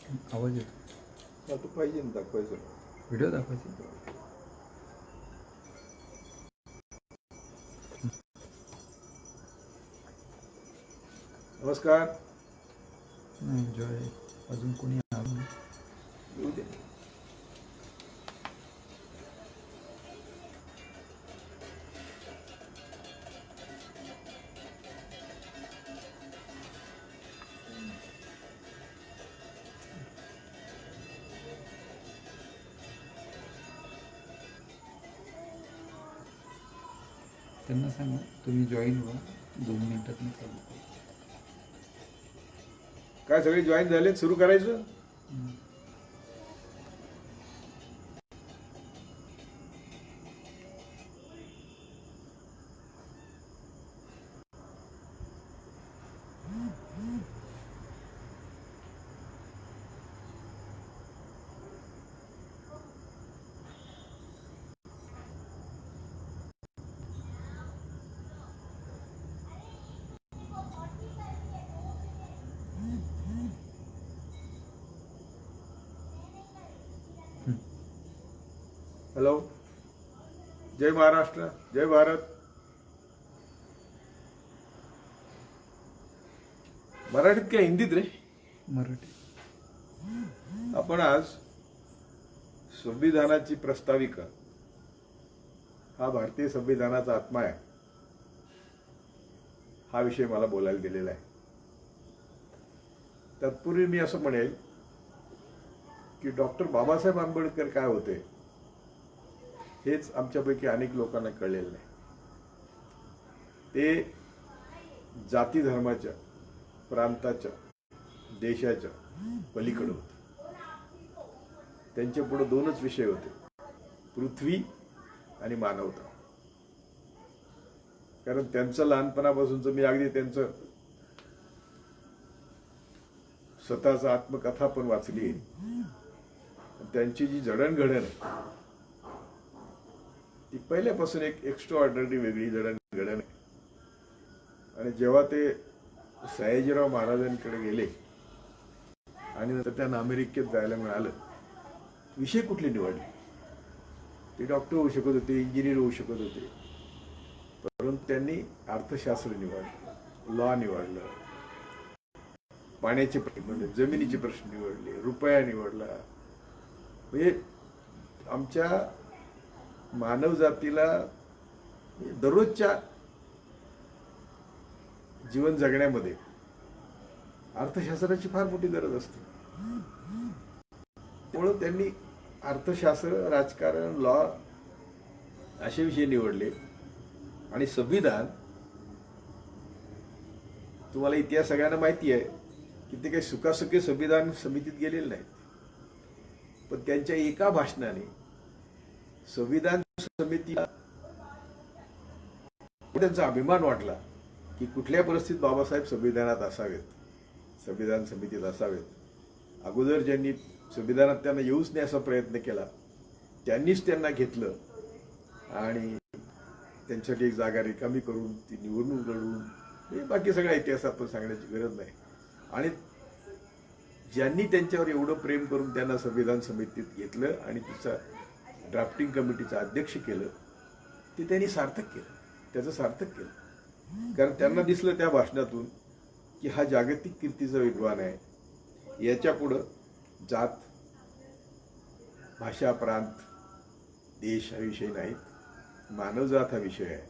आवाज येतो. तू पाहिजे ना दाखवायचं. व्हिडिओ दाखवायची. नमस्कार. नाही जॉय अजून कोणी आलं नाही. येऊ दे. त्यांना सांगा तुम्ही जॉईन व्हा, 2 मिनिटात मी चालू करू. काय सगळे जॉईन झाले, सुरू करायचं. हॅलो. जय महाराष्ट्र, जय भारत. मराठीत काय हिंदीत रे? मराठी. आपण आज संविधानाची प्रस्ताविका, हा भारतीय संविधानाचा आत्मा आहे, हा विषय मला बोलायला दिलेला आहे. तत्पूर्वी मी असं म्हणेल की डॉक्टर बाबासाहेब आंबेडकर काय होते हेच आमच्यापैकी अनेक लोकांना कळलेलं नाही. ते जाती धर्माच्या, प्रांताच्या, देशाच्या पलीकडे होते. त्यांच्या पुढे 2च विषय होते, पृथ्वी आणि मानवता. कारण त्यांचं लहानपणापासूनच मी अगदी त्यांचं स्वतःचा आत्मकथा पण वाचली. त्यांची जी जडणघडण आहे ती पहिल्यापासून एक एक्स्ट्रा ऑर्डिनरी वेगळी जडणघडण आहे. आणि जेव्हा ते सयाजीराव महाराजांकडे गेले आणि नंतर त्यांना अमेरिकेत जायला मिळालं, विषय कुठले निवडले? ते डॉक्टर होऊ शकत होते, इंजिनियर होऊ शकत होते, परंतु त्यांनी अर्थशास्त्र निवडलं, लॉ निवडलं, पाण्याचे प्रश्न निवडले, जमिनीचे प्रश्न निवडले, रुपया निवडला. म्हणजे आमच्या मानव जातीला दररोजच्या जीवन जगण्यामध्ये अर्थशास्त्राची फार मोठी गरज असते. त्यामुळे त्यांनी अर्थशास्त्र, राजकारण, लॉ असे विषय निवडले. आणि संविधान, तुम्हाला इतिहास सगळ्यांना माहिती आहे की ते काही सुखासुखी संविधान समितीत गेलेले नाहीत, पण त्यांच्या एका भाषणाने संविधान समितीला त्यांचा अभिमान वाटला की कुठल्या परिस्थितीत बाबासाहेब संविधानात असावेत, संविधान समितीत असावेत. अगोदर ज्यांनी संविधानात त्यांना येऊच नाही असा प्रयत्न केला, त्यांनीच त्यांना घेतलं आणि त्यांच्यासाठी एक जागा रिकामी करून ती निवडणूक लढवून, बाकी सगळा इतिहास आपण सांगण्याची गरज नाही. आणि ज्यांनी त्यांच्यावर एवढं प्रेम करून त्यांना संविधान समितीत घेतलं आणि तिचा ड्राफ्टिंग कमिटीचं अध्यक्ष केलं, ते त्यांनी सार्थक केलं, त्याचं सार्थक केलं. कारण त्यांना दिसलं त्या भाषणातून की हा जागतिक कीर्तीचा विद्वान आहे, याच्या पुढं जात, भाषा, प्रांत, देश हा विषय नाहीत, मानवजात हा विषय आहे.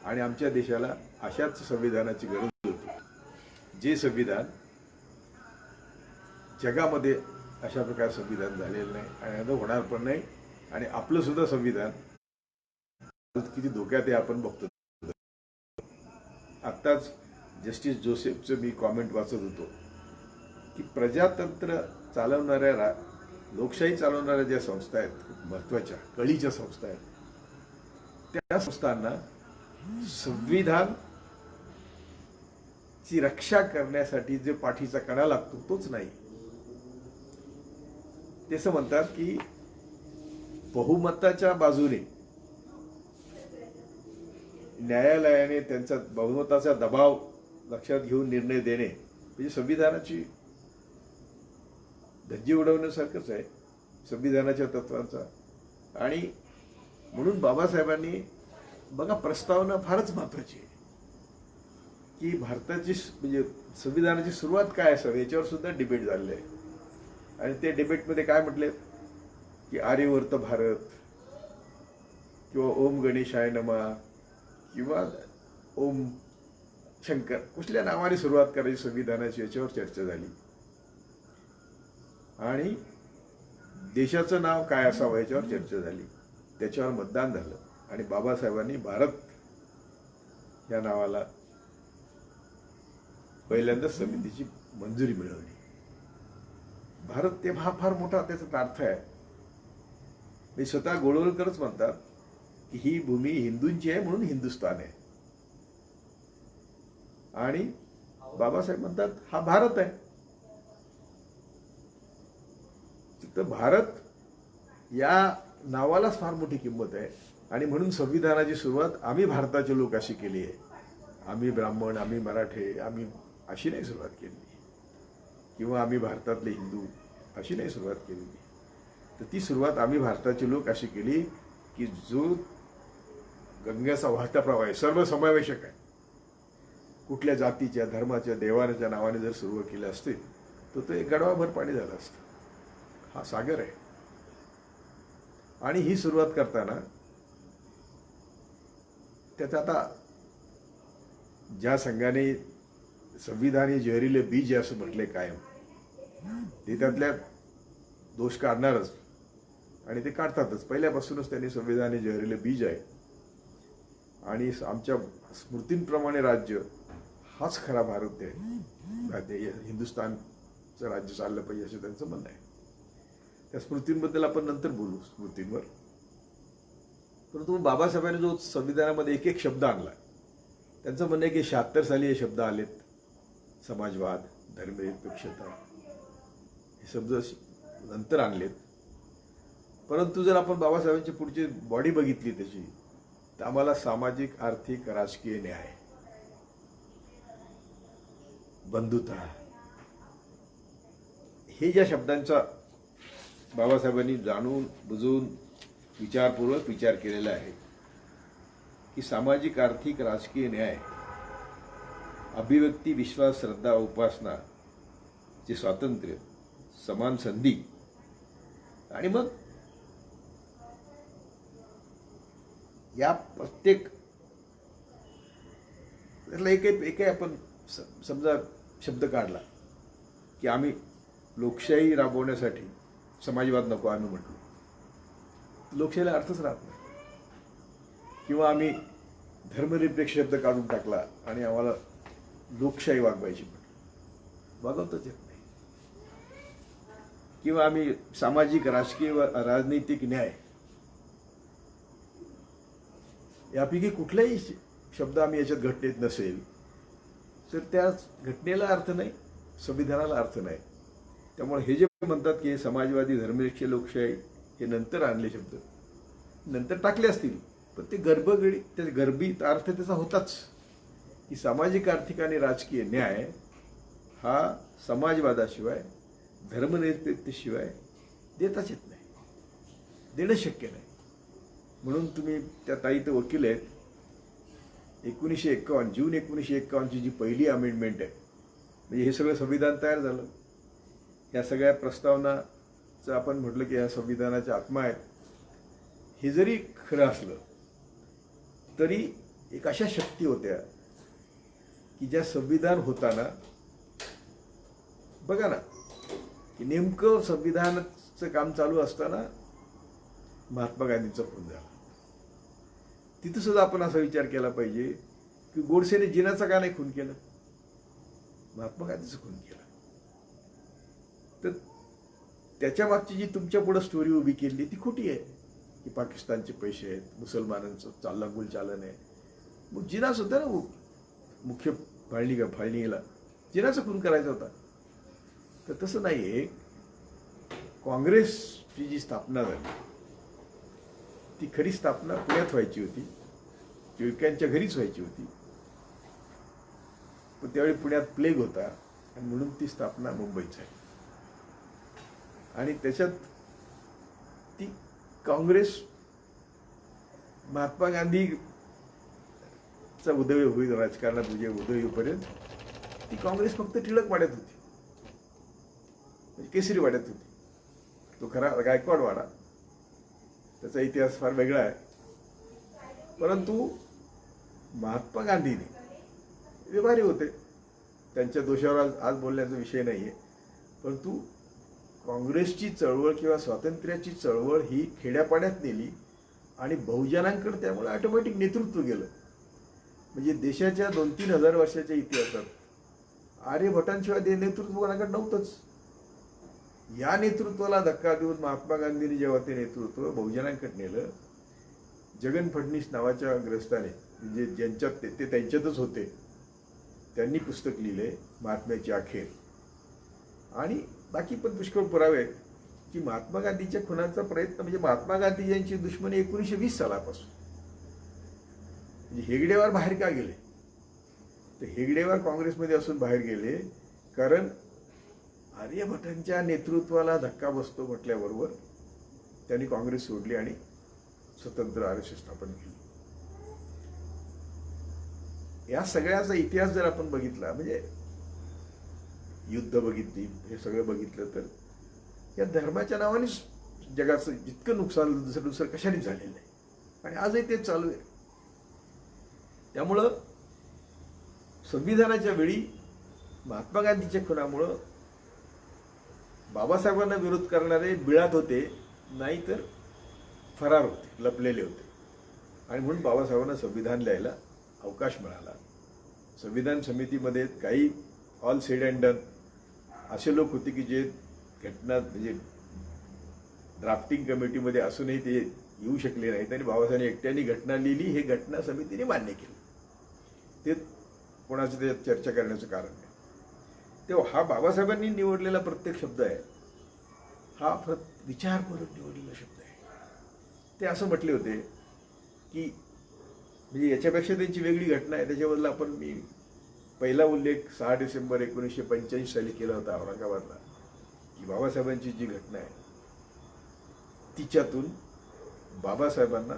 आणि आमच्या देशाला अशाच संविधानाची गरज होती, जे संविधान जगामध्ये अशा प्रकारे संविधान झालेलं नाही आणि आता होणार पण नाही. आणि आपलं सुद्धा संविधान किती धोक्यात आहे आपण बघतो. आत्ताच जस्टिस जोसेफचं मी कॉमेंट वाचत होतो की प्रजातंत्र चालवणाऱ्या, लोकशाही चालवणाऱ्या ज्या संस्था आहेत, महत्वाच्या कळीच्या संस्था आहेत, त्या संस्थांना संविधान ची रक्षा करण्यासाठी जे पाठीचा कणा लागतो तोच नाही. ते असं म्हणतात की बहुमताच्या बाजूने न्यायालयाने त्यांचा बहुमताचा दबाव लक्षात घेऊन निर्णय देणे म्हणजे संविधानाची धज्जी उडवण्यासारखंच आहे संविधानाच्या तत्वांचा. आणि म्हणून बाबासाहेबांनी बघा, प्रस्तावना फारच महत्वाची आहे की भारताची म्हणजे संविधानाची सुरुवात काय असावी याच्यावर सुद्धा डिबेट झालेलं आहे. आणि ते डिबेटमध्ये काय म्हटले की आर्यवर्त भारत किंवा ओम गणेशाय नमा किंवा ओम शंकर, कुठल्या नावाने सुरुवात करायची संविधानाची याच्यावर चर्चा झाली. आणि देशाचं नाव काय असावं याच्यावर चर्चा झाली. त्याच्यावर मतदान झालं आणि बाबासाहेबांनी भारत या नावाला पहिल्यांदा समितीची मंजुरी मिळवली. भारत ते हा फार मोठा त्याचा अर्थ आहे. मी स्वतः गोळवलकरच म्हणतात की ही भूमी हिंदूंची आहे म्हणून हिंदुस्थान आहे. आणि बाबासाहेब म्हणतात हा भारत आहे. तर भारत या नावालाच फार मोठी किंमत आहे. आणि म्हणून संविधानाची सुरुवात आम्ही भारताचे लोक अशी केली आहे. आम्ही ब्राह्मण, आम्ही मराठे, आम्ही अशी नाही सुरुवात केली, किंवा आम्ही भारतातले हिंदू अशी नाही सुरुवात केली. तर ती सुरुवात आम्ही भारताचे लोक अशी केली की जो गंगेचा वाहता प्रवाह आहे, सर्वसमावेशक आहे. कुठल्या जातीच्या, धर्माच्या, देवाच्या नावाने जर सुरुवात केली असते तर तो एक गडवाभर पाणी झालं असतं. हा सागर आहे. आणि ही सुरुवात करताना त्यात आता ज्या संघाने संविधान हे जहरीले बीज आहे असं म्हटलंय कायम, ते त्यातल्या दोष काढणारच आणि ते काढतातच. पहिल्यापासूनच त्यांनी संविधान हे जहरीले बीज आहे आणि आमच्या स्मृतींप्रमाणे राज्य हाच खरा भारत आहे, हिंदुस्थानचं राज्य चाललं पाहिजे असं त्यांचं म्हणणं आहे. त्या स्मृतींबद्दल आपण नंतर बोलू, स्मृतींवर. परंतु बाबासाहेबांनी जो संविधानामध्ये एक एक शब्द आणला, त्यांचं म्हणणं आहे की 76 साली हे शब्द आलेत. समाजवाद, धर्मनिरपेक्षता हे शब्द नंतर आणलेत. परंतु जर आपण बाबासाहेबांची पुढची बॉडी बघितली त्याची, तर आम्हाला सामाजिक, आर्थिक, राजकीय न्याय, बंधुता, हे ज्या शब्दांचा बाबासाहेबांनी जाणून बुजून विचारपूर्वक विचार केलेला आहे की सामाजिक, आर्थिक, राजकीय न्याय, अभिव्यक्ती, विश्वास, श्रद्धा, उपासना चे स्वातंत्र्य, समान संधी, आणि मग या प्रत्येक त्यातला एक आपण समजा शब्द काढला की आम्ही लोकशाही राबवण्यासाठी समाजवाद नको आम्ही म्हटलो, लोकशाहीला अर्थच राहत नाही. किंवा आम्ही धर्मनिरपेक्ष शब्द काढून टाकला आणि आम्हाला लोकशाही वागवायची म्हटलं, वागवताच येत नाही. किंवा आम्ही सामाजिक, राजकीय व राजनैतिक न्याय यापैकी कुठलाही शब्द आम्ही याच्यात घटनेत नसेल तर त्या घटनेला अर्थ नाही, संविधानाला अर्थ नाही. त्यामुळे हे जे म्हणतात की समाजवादी, धर्मनिरपेक्ष, लोकशाही हे नंतर आणले शब्द, नंतर टाकले असतील, पण ते गर्भित अर्थ त्याचा होताच की सामाजिक, आर्थिक आणि राजकीय न्याय हा समाजवादाशिवाय, धर्मनिरपेक्षतेशिवाय देताच येत नाही, देणं शक्य नाही. म्हणून तुम्ही त्या ताई तर वकील आहेत, 1951 जून 1951 जी पहिली अमेंडमेंट आहे, म्हणजे हे सगळं संविधान तयार झालं. या सगळ्या प्रस्तावनाचं आपण म्हटलं की या संविधानाच्या आत्मा आहेत. हे जरी खरं असलं तरी एक अशा शक्ती होत्या की ज्या संविधान होताना, बघा ना, की नेमकं संविधानाचं काम चालू असताना महात्मा गांधींचा खून झाला. तिथं सुद्धा आपण असा विचार केला पाहिजे की गोडसेने जिनाचा का नाही खून केलं, महात्मा गांधीचं खून केलं. तर त्याच्या मागची जी तुमच्या पुढे स्टोरी उभी केली ती खोटी आहे की पाकिस्तानचे पैसे आहेत, मुसलमानांचं चाललागुल चालन आहे. मग जिना सुद्धा ना मुख्य फाळणीला जिनाचा खून करायचा होता. तर तसं नाही आहे. काँग्रेसची जी स्थापना झाली ती खरी स्थापना पुण्यात व्हायची होती, टिळकांच्या घरीच व्हायची होती. पण त्यावेळी पुण्यात प्लेग होता आणि म्हणून ती स्थापना मुंबईत झाली. आणि त्याच्यात ती काँग्रेस महात्मा गांधीचा उदय होईल, राजकारणात उदय होईपर्यंत ती काँग्रेस फक्त टिळक वाड्यात होती, म्हणजे केसरी वाड्यात होती. तो खरा गायकवाड वाडा, त्याचा इतिहास फार वेगळा आहे. परंतु महात्मा गांधीने व्यवहारी होते, त्यांच्या दोषावर आज बोलण्याचा विषय नाही आहे. परंतु काँग्रेसची चळवळ किंवा स्वातंत्र्याची चळवळ ही खेड्यापाड्यात नेली आणि बहुजनांकडे त्यामुळे ऑटोमॅटिक नेतृत्व गेलं. म्हणजे देशाच्या 2-3 हजार वर्षाच्या इतिहासात आर्यभटांशिवाय नेतृत्व कोणाकडे नव्हतंच. या नेतृत्वाला धक्का देऊन महात्मा गांधींनी जेव्हा ते नेतृत्व बहुजनांकडे नेलं, जगन फडणवीस नावाच्या ग्रस्ताने, म्हणजे ज्यांच्यात ते त्यांच्यातच होते, त्यांनी पुस्तक लिहिले महात्म्याची अखेर. आणि बाकी पण पुष्कळ पुरावे आहेत की महात्मा गांधीच्या खुनाचा प्रयत्न, म्हणजे महात्मा गांधी यांची दुश्मनी 1920 सालापासून. म्हणजे हेगडेवार बाहेर का गेले, तर हेगडेवार काँग्रेसमध्ये असून बाहेर गेले कारण आर्यभटांच्या नेतृत्वाला धक्का बसतो म्हटल्याबरोबर त्यांनी काँग्रेस सोडली आणि स्वतंत्र RSS स्थापन केली. या सगळ्याचा इतिहास जर आपण बघितला, म्हणजे युद्ध बघितली, हे सगळं बघितलं, तर या धर्माच्या नावानेच जगाचं जितकं नुकसान दुसरं कशानेच झालेलं नाही आणि आजही तेच चालू आहे. त्यामुळं संविधानाच्या वेळी महात्मा गांधीच्या खुनामुळं बाबासाहेबांना विरोध करणारे बिळात होते, नाहीतर फरार होते, लपलेले होते. आणि म्हणून बाबासाहेबांना संविधान लिहायला अवकाश मिळाला. संविधान समितीमध्ये काही ऑल सेड अँड डन असे लोक होते की जे घटना, म्हणजे ड्राफ्टिंग कमिटीमध्ये असूनही ते येऊ शकले नाहीत आणि बाबासाहेबांनी एकट्याने घटना लिहिली, हे घटना समितीने मान्य केलं. ते कोणाचं त्याच्यात चर्चा करण्याचं कारण नाही. तेव्हा हा बाबासाहेबांनी निवडलेला प्रत्येक शब्द आहे, हा विचारपूर्वक निवडलेला शब्द आहे. ते असं म्हटले होते की, म्हणजे याच्यापेक्षा त्यांची वेगळी घटना आहे, त्याच्याबद्दल मी पहिला उल्लेख 6 डिसेंबर 1985 साली केला होता औरंगाबादला, की बाबासाहेबांची जी घटना आहे तिच्यातून बाबासाहेबांना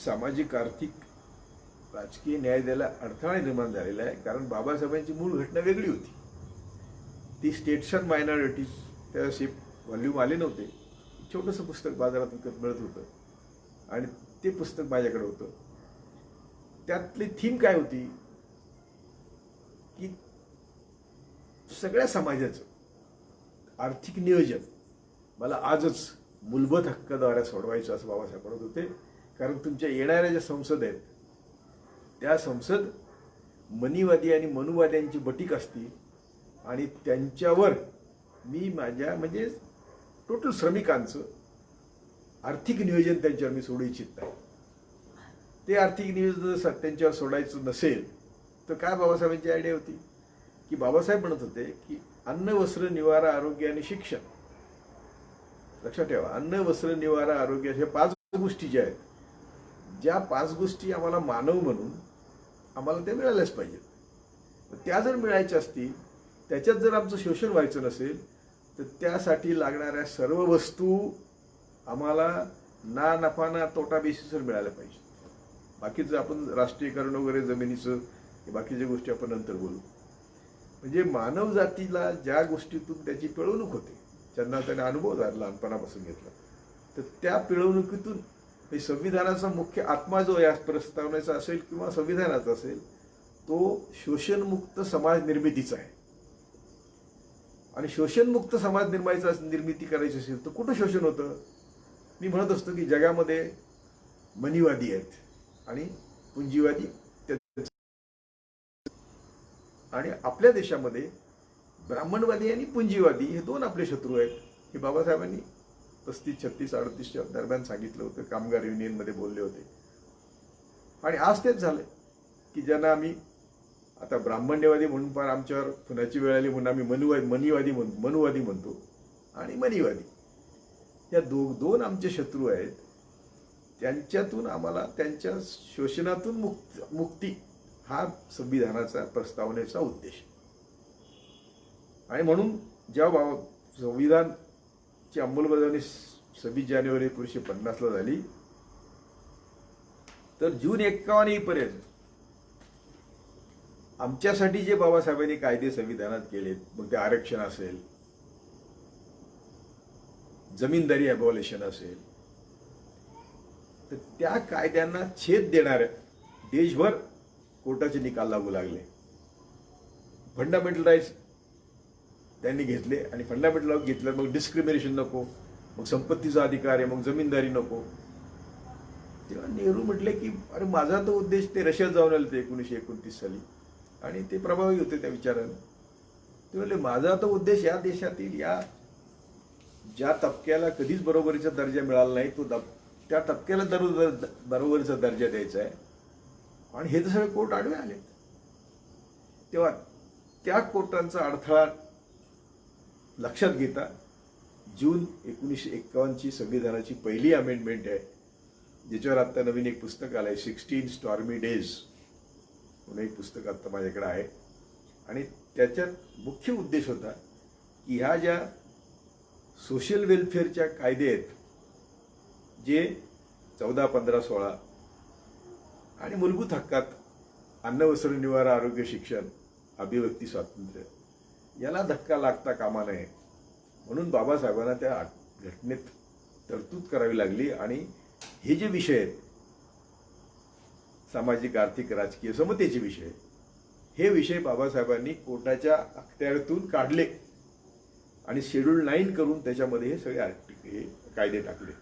सामाजिक, आर्थिक, राजकीय न्याय द्यायला अडथळा निर्माण झालेला आहे. कारण बाबासाहेबांची मूळ घटना वेगळी होती. ती स्टेट्स अँड मायनॉरिटीज, त्याशी व्हॉल्यूम आले नव्हते, छोटंसं पुस्तक बाजारात विकत मिळत होतं आणि ते पुस्तक माझ्याकडे होतं. त्यातली थीम काय होती की सगळ्या समाजाचं आर्थिक नियोजन मला आजच मूलभूत हक्काद्वारे सोडवायचं असं बाबासाहेब म्हणत होते. कारण तुमच्या येणाऱ्या ज्या संसद आहेत त्या संसद मनीवादी आणि मनुवाद्यांची बटीक असती आणि त्यांच्यावर मी माझ्या, म्हणजे टोटल श्रमिकांचं आर्थिक नियोजन त्यांच्यावर मी सोडू इच्छित नाही. ते आर्थिक नियोजन जर त्यांच्यावर सोडायचं नसेल तर काय बाबासाहेबांची आयडिया होती की बाबासाहेब म्हणत होते की अन्न, वस्त्र, निवारा, आरोग्य आणि शिक्षण. लक्षात ठेवा, अन्न, वस्त्र, निवारा, आरोग्य अशा 5 गोष्टी ज्या आहेत, ज्या 5 गोष्टी आम्हाला मानव म्हणून आम्हाला त्या मिळाल्याच पाहिजेत. त्या जर मिळायच्या असतील, त्याच्यात जर आमचं शोषण व्हायचं नसेल, तर त्यासाठी लागणाऱ्या सर्व वस्तू आम्हाला ना नफा ना तोटा बेसिसवर मिळाल्या पाहिजे. बाकीचं आपण राष्ट्रीयकरण वगैरे जमिनीचं, बाकीच्या गोष्टी आपण नंतर बोलू. म्हणजे मानव जातीला ज्या गोष्टीतून त्याची पिळवणूक होते, ज्यांना त्याने अनुभव झाला लहानपणापासून घेतला, तर त्या पिळवणुकीतून संविधानाचा मुख्य आत्मा जो या प्रस्तावनेचा असेल किंवा संविधानाचा असेल, तो शोषणमुक्त समाज निर्मितीचा आहे. आणि शोषणमुक्त समाज निर्मिती करायची असेल तर कुठं शोषण होतं? मी म्हणत असतो की जगामध्ये मनीवादी आहेत आणि पुंजीवादी, आणि आपल्या देशामध्ये ब्राह्मणवादी आणि पुंजीवादी हे 2 आपले शत्रू आहेत. हे बाबासाहेबांनी 35, 36, 38च्या दरम्यान सांगितलं होतं, कामगार युनियनमध्ये बोलले होते. आणि आज तेच झालं की ज्यांना आम्ही आता ब्राह्मण्यवादी म्हणून फार आमच्यावर खुनाची वेळ आली म्हणून आम्ही मनुवादी म्हणतो आणि मनीवादी, या दोन आमचे शत्रू आहेत. त्यांच्यातून आम्हाला त्यांच्या शोषणातून मुक्ती हा संविधानाचा प्रस्तावनेचा उद्देश. आणि म्हणून जेव्हा संविधान ची अंमलबजावणी 26 जानेवारी 1950ला झाली. तर जून 51 पर्यंत आमच्यासाठी जे बाबासाहेबांनी कायदे संविधानात केलेत, मग ते आरक्षण असेल, जमीनदारी अबॉलिशन असेल, तर त्या कायद्यांना छेद देणाऱ्या देशभर कोर्टाचे निकाल लागू लागले. फंडामेंटल राईट्स त्यांनी घेतले आणि फंडामेंटल राईट घेतलं, मग डिस्क्रिमिनेशन नको, मग संपत्तीचा अधिकार आहे, मग जमीनदारी नको. तेव्हा नेहरू म्हटले की अरे माझा तो उद्देश, ते रशियात जाऊन आले ते 1929 साली आणि ते प्रभावी होते त्या विचाराने. ते म्हणले माझा तो उद्देश या देशातील या ज्या तबक्याला कधीच बरोबरीचा दर्जा मिळाला नाही, तो त्या तबक्याला बरोबरीचा दर्जा द्यायचा आहे. आणि हे तर सगळे कोर्ट आडवे आले. तेव्हा त्या कोर्टांचा अडथळा लक्षात घेता जून 1951ची संविधानाची पहिली अमेंडमेंट आहे, ज्याच्यावर आता नवीन एक पुस्तक आलंय, 16 स्टॉर्मी डेज म्हणून एक पुस्तक आता माझ्याकडे आहे. आणि त्याच्यात मुख्य उद्देश होता की ह्या ज्या सोशल वेलफेअरच्या कायदे आहेत, जे 14, 15, 16 आणि मूलभूत हक्कात अन्न, वस्त्र, निवारा, आरोग्य, शिक्षण, अभिव्यक्ती स्वातंत्र्य याला धक्का लागता कामा नये म्हणून बाबासाहेबांना त्या घटनेत तरतूद करावी लागली. आणि हे जे विषय आहेत, सामाजिक, आर्थिक, राजकीय समतेचे विषय, हे विषय बाबासाहेबांनी कोर्टाच्या अखत्यारीतून काढले आणि शेड्यूल 9 करून त्याच्यामध्ये हे सगळे हे कायदे टाकले.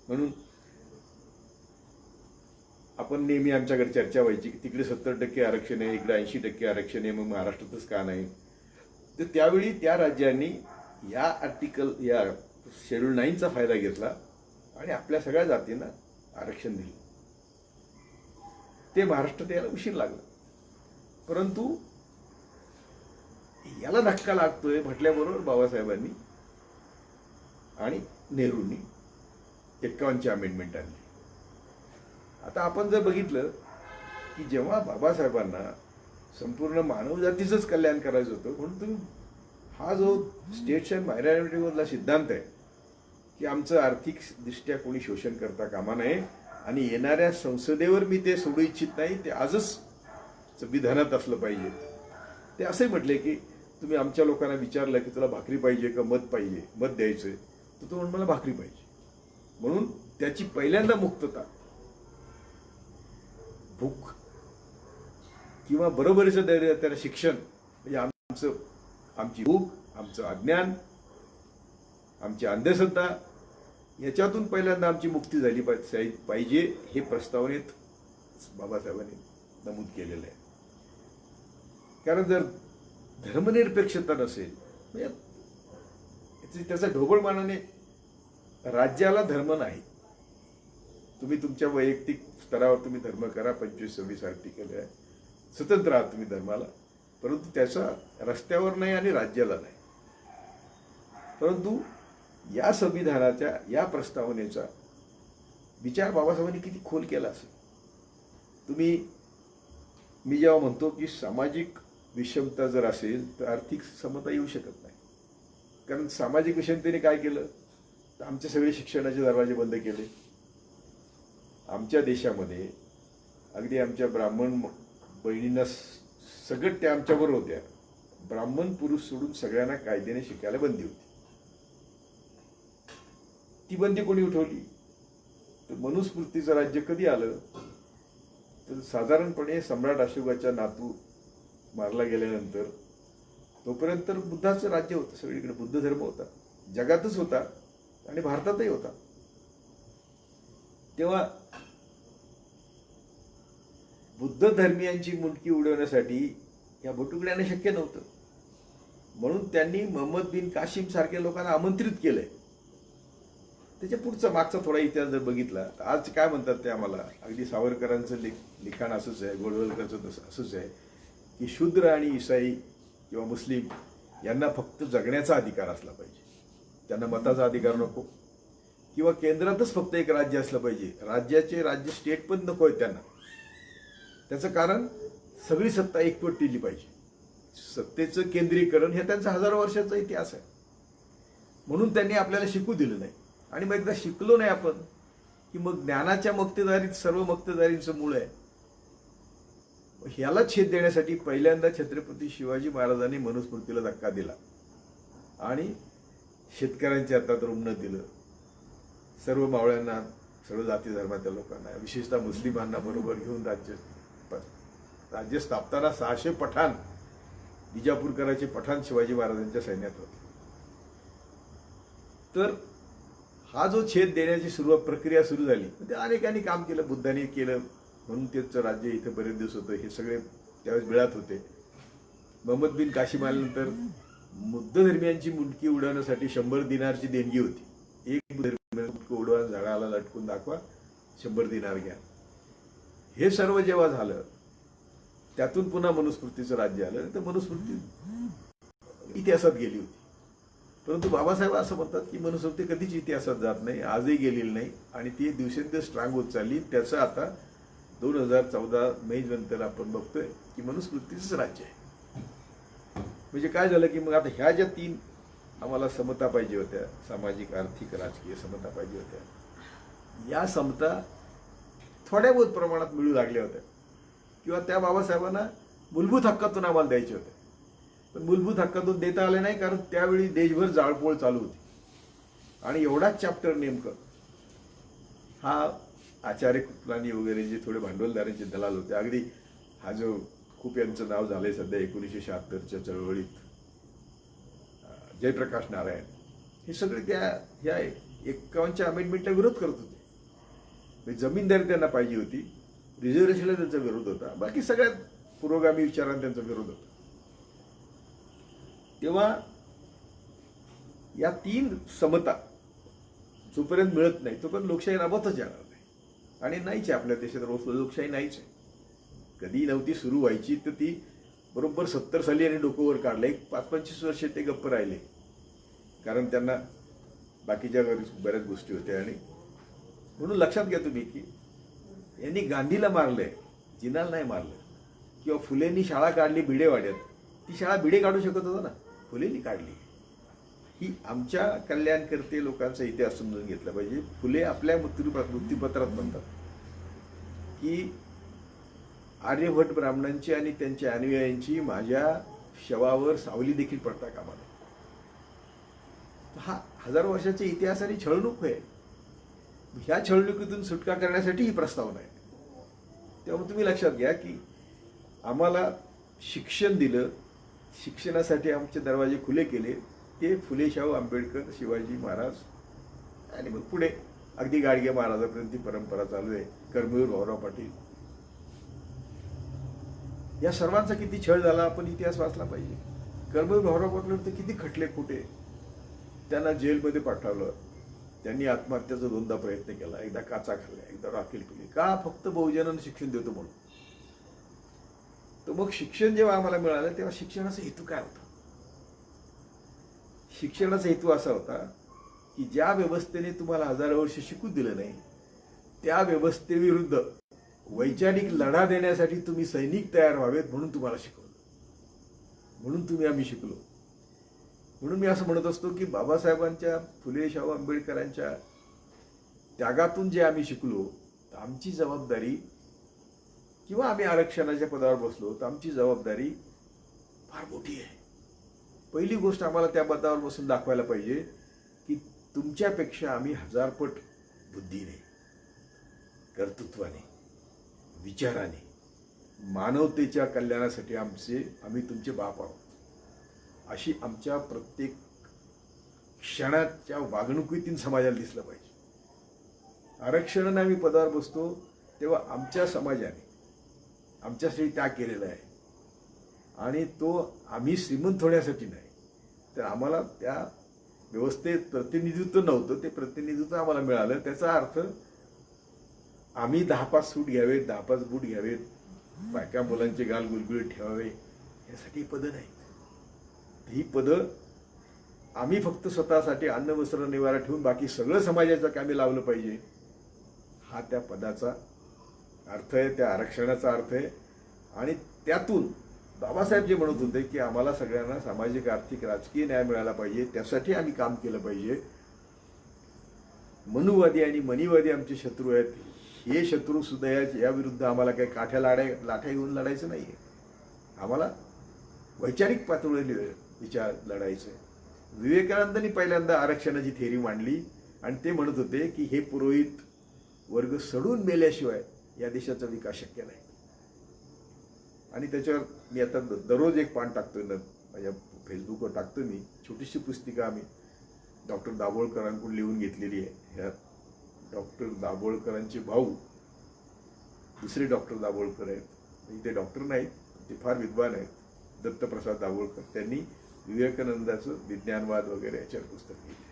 म्हणून आपण नेहमी आमच्याकडे चर्चा व्हायची की तिकडे 70% आरक्षण आहे, इकडे 80% आरक्षण आहे, मग महाराष्ट्रातच का नाही. तर त्यावेळी त्या राज्यांनी या या शेड्यूल 9चा फायदा घेतला आणि आपल्या सगळ्या जातींना आरक्षण दिलं. ते महाराष्ट्रात यायला उशीर लागला, परंतु याला धक्का लागतोय म्हटल्याबरोबर बाबासाहेबांनी आणि नेहरूंनी 51ची अमेंडमेंट आणली. आता आपण जर बघितलं की जेव्हा बाबासाहेबांना संपूर्ण मानवजातीचंच कल्याण करायचं होतं, म्हणून तुम्ही हा जो स्टेट्स अँड मायनॉरिटीमधला सिद्धांत आहे की आमचं आर्थिक दृष्ट्या कोणी शोषण करता कामा नये आणि येणाऱ्या संसदेवर मी ते सोडू इच्छित नाही, ते आजच संविधानात असलं पाहिजे. ते असे म्हटले की तुम्ही आमच्या लोकांना विचारलं की तुला भाकरी पाहिजे का मत पाहिजे, मत द्यायचंय, तर तो म्हणून मला भाकरी पाहिजे. म्हणून त्याची पहिल्यांदा मुक्तता, भूक किंवा बरोबरीचं त्याला शिक्षण, म्हणजे आमची भूक, आमचं अज्ञान, आमची अंधश्रद्धा, याच्यातून पहिल्यांदा आमची मुक्ती झाली पाहिजे, हे प्रस्तावनेत बाबासाहेबांनी नमूद केलेलं आहे. कारण जर धर्मनिरपेक्षता नसेल, म्हणजे त्याचा ढोबळमानाने राज्याला धर्म नाही, तुम्ही तुमच्या वैयक्तिक स्तरावर तुम्ही धर्म करा, 25-26 आर्टिकल आहे, स्वतंत्र आहात तुम्ही धर्माला, परंतु त्याचा रस्त्यावर नाही आणि राज्याला नाही. परंतु या संविधानाच्या या प्रस्तावनेचा विचार बाबासाहेबांनी किती खोल केला असेल. मी जेव्हा म्हणतो की सामाजिक विषमता जर असेल तर आर्थिक समता येऊ शकत नाही. कारण सामाजिक विषमतेने काय केलं तर आमचे सगळे शिक्षणाचे दरवाजे बंद केले. आमच्या देशामध्ये अगदी आमच्या ब्राह्मण बहिणींना सगळं त्या आमच्याबरोबर होत्या, ब्राह्मण पुरुष सोडून सगळ्यांना कायद्याने शिकायला बंदी होती. ती बंदी कोणी उठवली तर मनुस्मृतीचं राज्य कधी आलं तर साधारणपणे सम्राट अशोकाच्या नातू मारला गेल्यानंतर, तोपर्यंत बुद्धाचं राज्य होतं, सगळीकडे बुद्ध धर्म होता, जगातच होता आणि भारतातही होता. तेव्हा बुद्ध धर्मियांची मुंडकी उडवण्यासाठी या बटुकड्याने शक्य नव्हतं, म्हणून त्यांनी मोहम्मद बिन कासिम सारख्या लोकांना आमंत्रित केलंय. त्याच्या पुढचा मागचा थोडा इतिहास जर बघितला तर आज काय म्हणतात ते आम्हाला, अगदी सावरकरांचं लिखाण असंच आहे, गोळवलकरचं असंच आहे की शूद्र आणि ईसाई किंवा मुस्लिम यांना फक्त जगण्याचा अधिकार असला पाहिजे, त्यांना मताचा अधिकार नको, किंवा केंद्रातच फक्त एक राज्य असलं पाहिजे, राज्य स्टेट पण नको आहे त्यांना. त्याचं कारण सगळी सत्ता एकवटली पाहिजे, सत्तेचं केंद्रीकरण हे त्यांचा हजारो वर्षाचा इतिहास आहे. म्हणून त्यांनी आपल्याला शिकू दिलं नाही. आणि मग एकदा शिकलो नाही आपण की मग ज्ञानाच्या मक्तेदारीत सर्व मक्तेदारींचं मूळ आहे. ह्याला छेद देण्यासाठी पहिल्यांदा छत्रपती शिवाजी महाराजांनी मनुस्मृतीला धक्का दिला आणि शेतकऱ्यांच्या हातात रुग्ण दिलं. सर्व मावळ्यांना, सर्व जाती धर्माच्या लोकांना, विशेषतः मुस्लिमांना बरोबर घेऊन राज्य स्थापताना 600 पठाण, विजापूरकरांचे पठाण शिवाजी महाराजांच्या सैन्यात होते. तर हा जो छेद देण्याची प्रक्रिया सुरू झाली, ते अनेकांनी काम केलं, बुद्धांनी केलं, म्हणून त्यांचं राज्य इथे बरेच दिवस होतं. हे सगळे त्यावेळेस बिळात होते. मोहम्मद बिन काशिम आल्यानंतर बुद्ध धर्मियांची मुंडकी उडवण्यासाठी 100 दिनारची देणगी होती. एक मुंडकं उडवा, झाडाला लटकून दाखवा, 100 दिनार घ्या. हे सर्व जेव्हा झालं, त्यातून पुन्हा मनुस्मृतीचं राज्य आलं. तर मनुस्मृती इतिहासात गेली होती. परंतु बाबासाहेब असं म्हणतात की मनुस्मृती कधीच इतिहासात जात नाही, आजही गेलेली नाही आणि ती दिवसेंदिवस स्ट्रॉंग होत चालली. त्याचं आता 2014 मे नंतर आपण बघतोय की मनुस्मृतीचंच राज्य आहे. म्हणजे काय झालं की मग आता ह्या ज्या 3 आम्हाला समता पाहिजे होत्या, सामाजिक, आर्थिक, राजकीय समता पाहिजे होत्या, या समता थोड्या बहुत प्रमाणात मिळू लागल्या होत्या किंवा त्या बाबासाहेबांना मूलभूत हक्कातून आम्हाला द्यायचे होते. पण मूलभूत हक्कातून देता आले नाही, कारण त्यावेळी देशभर जाळपोळ चालू होती. आणि एवढाच चॅप्टर नेमकं हा आचार्य कृपलानी वगैरे जे थोडे भांडवलदारांचे दलाल होते, अगदी हा जो खूप यांचं नाव झालंय सध्या 1976च्या चळवळीत, जयप्रकाश नारायण, हे सगळे ह्या 51च्या अमेंडमेंटला विरोध करत होते. म्हणजे जमीनदारी त्यांना पाहिजे होती, रिझर्वेशनला त्यांचा विरोध होता, बाकी सगळ्यात पुरोगामी विचारांना त्यांचा विरोध होता. तेव्हा या 3 समता जोपर्यंत मिळत नाही तोपर्यंत लोकशाही राबवतच येणार नाही. आणि नाहीच आहे आपल्या देशात लोकशाही नाहीच आहे. कधी नव्हती सुरू व्हायची, तर ती बरोबर 70 साली यांनी डोकं वर काढलं. 5-25 वर्ष ते गप्प राहिले, कारण त्यांना बाकीच्या बऱ्याच गोष्टी होत्या. आणि म्हणून लक्षात घ्या तुम्ही की यांनी गांधीला मारलंय, जिनाला नाही मारलं. किंवा फुलेंनी शाळा काढली भिडेवाड्यात, ती शाळा भिडे काढू शकत होता ना, फुलेंनी काढली. ही आमच्या कल्याणकर्ते लोकांचा इतिहास समजून घेतला पाहिजे. फुले आपल्या मृत्यूपत्रात म्हणतात की आर्यभट ब्राह्मणांची आणि त्यांच्या अनुयायांची माझ्या शवावर सावली देखील पडता कामा नये. हा 1000 वर्षाच्या इतिहासाने छळणूक आहे. ह्या छळणुकीतून सुटका करण्यासाठी ही प्रस्तावना आहे. त्यामुळे तुम्ही लक्षात घ्या की आम्हाला शिक्षण दिलं, शिक्षणासाठी आमचे दरवाजे खुले केले, ते फुले शाहू आंबेडकर, शिवाजी महाराज आणि मग पुढे अगदी गाडगे महाराजापर्यंत ती परंपरा चालू आहे. कर्मवीर भाऊराव पाटील, या सर्वांचा किती छळ झाला आपण इतिहास वाचला पाहिजे. कर्मवीर भाऊराव पाटील तर किती खटले खोटे, त्यांना जेलमध्ये पाठवलं, त्यांनी आत्महत्याचा 2दा प्रयत्न केला, एकदा काचा खाल्ल्या, एकदा राखेल पिली, का? फक्त बहुजनांना शिक्षण देतो म्हणून. तर मग शिक्षण जेव्हा आम्हाला मिळालं तेव्हा शिक्षणाचा हेतू काय होता? शिक्षणाचा हेतू असा होता की ज्या व्यवस्थेने तुम्हाला 1000 वर्ष शिकू दिलं नाही, त्या व्यवस्थेविरुद्ध वैचारिक लढा देण्यासाठी तुम्ही सैनिक तयार व्हावेत म्हणून तुम्हाला शिकवलं, म्हणून आम्ही शिकलो. म्हणून मी असं म्हणत असतो की बाबासाहेबांच्या, फुले शाहू आंबेडकरांच्या त्यागातून जे आम्ही शिकलो, तर आमची जबाबदारी, किंवा आम्ही आरक्षणाच्या पदावर बसलो तर आमची जबाबदारी फार मोठी आहे. पहिली गोष्ट आम्हाला त्या पदावर बसून दाखवायला पाहिजे की तुमच्यापेक्षा आम्ही 1000 पट बुद्धीने, कर्तृत्वाने, विचाराने, मानवतेच्या कल्याणासाठी आम्ही तुमचे बाप आहोत, अशी आमच्या प्रत्येक क्षणाच्या वागणुकीतून समाजाला दिसलं पाहिजे. आरक्षणाने आम्ही पदावर बसतो तेव्हा आमच्या समाजाने आमच्यासाठी त्याग केलेला आहे, आणि तो आम्ही श्रीमंत होण्यासाठी नाही, तर आम्हाला त्या व्यवस्थेत प्रतिनिधित्व नव्हतं, ते प्रतिनिधित्व आम्हाला मिळालं. त्याचा अर्थ आम्ही 10-5 सूट घ्यावेत, 10-5 बूट घ्यावेत, बायका मुलांचे गाल गुलगुलीत ठेवावे, यासाठी पदं नाहीत. ही पदं आम्ही फक्त स्वतःसाठी अन्न वस्त्र निवारा ठेवून बाकी सगळं समाजाचं कामी लावलं पाहिजे, हा त्या पदाचा अर्थ आहे, त्या आरक्षणाचा अर्थ आहे. आणि त्यातून बाबासाहेब जे म्हणत होते की आम्हाला सगळ्यांना सामाजिक आर्थिक राजकीय न्याय मिळाला पाहिजे, त्यासाठी आम्ही काम केलं पाहिजे. मनुवादी आणि मनीवादी आमचे शत्रू आहेत. हे शत्रू सुद्धा या विरुद्ध आम्हाला काही लाठ्या घेऊन लढायचं नाहीये. आम्हाला वैचारिक पातळीवर विचार लढायचं आहे. विवेकानंदांनी पहिल्यांदा आरक्षणाची थेरी मांडली आणि ते म्हणत होते की हे पुरोहित वर्ग सडून मेल्याशिवाय या देशाचा विकास शक्य नाही. आणि त्याच्यावर मी आता दररोज एक पान टाकतोय ना, माझ्या फेसबुकवर टाकतो मी. छोटीशी पुस्तिका आम्ही डॉक्टर दाभोळकरांकडून लिहून घेतलेली आहे. ह्या डॉक्टर दाभोळकरांचे भाऊ दुसरे डॉक्टर दाभोळकर आहेत. ते डॉक्टर नाहीत, ते फार विद्वान आहेत. दत्तप्रसाद दाभोळकर, त्यांनी विवेकानंदाचं विज्ञानवाद वगैरे याच्यावर पुस्तक लिहिलं.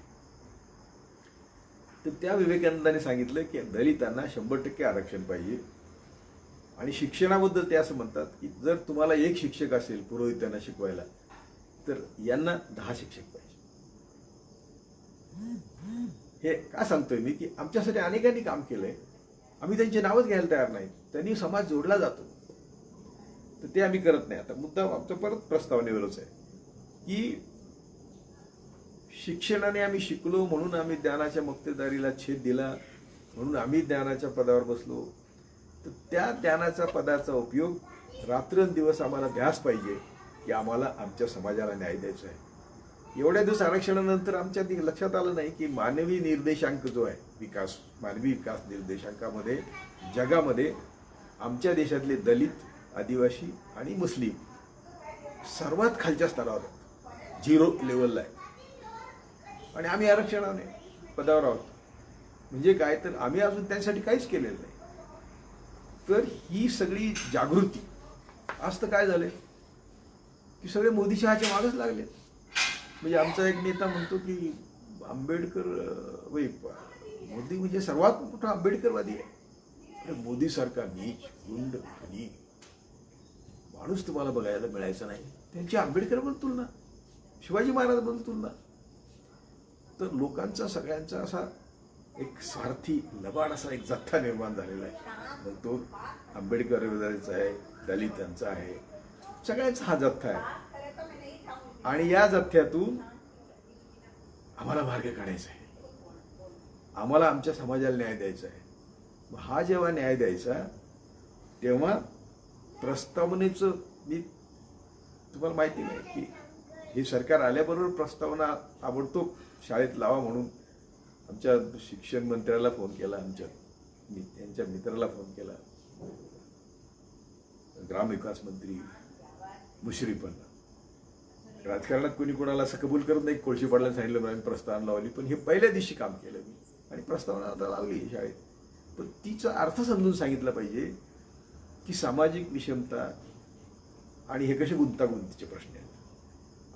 तर त्या विवेकानंदाने सांगितलं की दलितांना 100% आरक्षण पाहिजे. आणि शिक्षणाबद्दल ते असं म्हणतात की जर तुम्हाला एक शिक्षक असेल पुरोहितांना शिकवायला, तर यांना 10 शिक्षक पाहिजे. हे का सांगतोय मी की आमच्यासाठी अनेकांनी काम केलंय, आम्ही त्यांची नावच घ्यायला तयार नाही. त्यांनी समाज जोडला जातो, तर ते आम्ही करत नाही. आता मुद्दा आमचा परत प्रस्तावनेवरच आहे की शिक्षणाने आम्ही शिकलो म्हणून आम्ही ज्ञानाच्या मक्तेदारीला छेद दिला, म्हणून आम्ही ज्ञानाच्या पदावर बसलो. तर त्या ज्ञानाच्या पदाचा उपयोग रात्रंदिवस आम्हाला ध्यास पाहिजे की आम्हाला आमच्या समाजाला न्याय द्यायचा आहे. एवढ्या दिवस आरक्षणानंतर आमच्या लक्षात आलं नाही की मानवी निर्देशांक जो आहे विकास, मानवी विकास निर्देशांकामध्ये जगामध्ये आमच्या देशातले दलित, आदिवासी आणि मुस्लिम सर्वात खालच्या स्तरावर आहेत, 0 लेवलला आहे. आणि आम्ही आरक्षणाने पदावर आहोत. म्हणजे काय, तर आम्ही अजून त्यांच्यासाठी काहीच केलेलं नाही. तर ही सगळी जागृती, आज तर काय झालंय की सगळे मोदी शहाच्या मागच लागले. म्हणजे आमचा एक नेता म्हणतो की आंबेडकर मोदी म्हणजे सर्वात मोठा आंबेडकरवादी आहे. मोदीसारखा नीच, गुंड, खनी माणूस तुम्हाला बघायला मिळायचा नाही. त्यांची आंबेडकरबद्दल तुलना, शिवाजी महाराजांबद्दल तुलना. तर लोकांचा सगळ्यांचा असा एक स्वार्थी लबाड असा एक जथ्था निर्माण झालेला आहे. मग तो आंबेडकर विरोधाचा आहे, दलितांचा आहे, सगळ्यांचा हा जथ्था आहे. आणि या जथ्यातून आम्हाला मार्ग काढायचा आहे, आम्हाला आमच्या समाजाला न्याय द्यायचा आहे. हा जेव्हा न्याय द्यायचा तेव्हा प्रस्तावनेचं, मी तुम्हाला माहिती नाही की हे सरकार आल्याबरोबर प्रस्तावना ताबडतोब शाळेत लावा म्हणून आमच्या शिक्षण मंत्र्याला फोन केला, त्यांच्या मित्राला फोन केला, ग्रामविकास मंत्री मुश्रीफांना. राजकारणात कोणी कोणाला असं कबूल करत नाही. कोळशी पाटलांनी सांगितलं आम्ही प्रस्तावना लावली, पण हे पहिल्या दिवशी काम केलं मी आणि प्रस्तावना आता लावली शाळेत. पण तिचा अर्थ समजून सांगितला पाहिजे की सामाजिक विषमता आणि हे कसे गुंतागुंतीचे प्रश्न आहेत.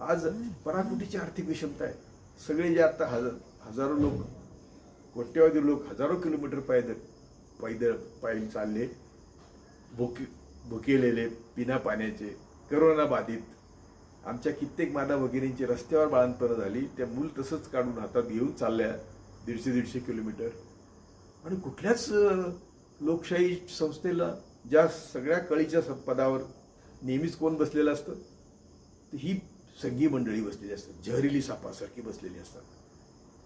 आज पराकुटीची आर्थिक विषमता आहे. सगळे जे आता हजारो लोक, कोट्यवधी लोक हजारो किलोमीटर पायी चालले, भुकेलेले, बिना पाण्याचे, करोना बाधित, आमच्या कित्येक माता भगिनींची रस्त्यावर बाळंतपणं झाली. त्या मूल तसंच काढून हातात घेऊन चालल्या 150-150 किलोमीटर. आणि कुठल्याच लोकशाही संस्थेला ज्या सगळ्या कळीच्या पदावर नेहमीच कोण बसलेलं असतं, तर ही संघी मंडळी बसलेली असतात, जहरीली सापासारखी बसलेली असतात.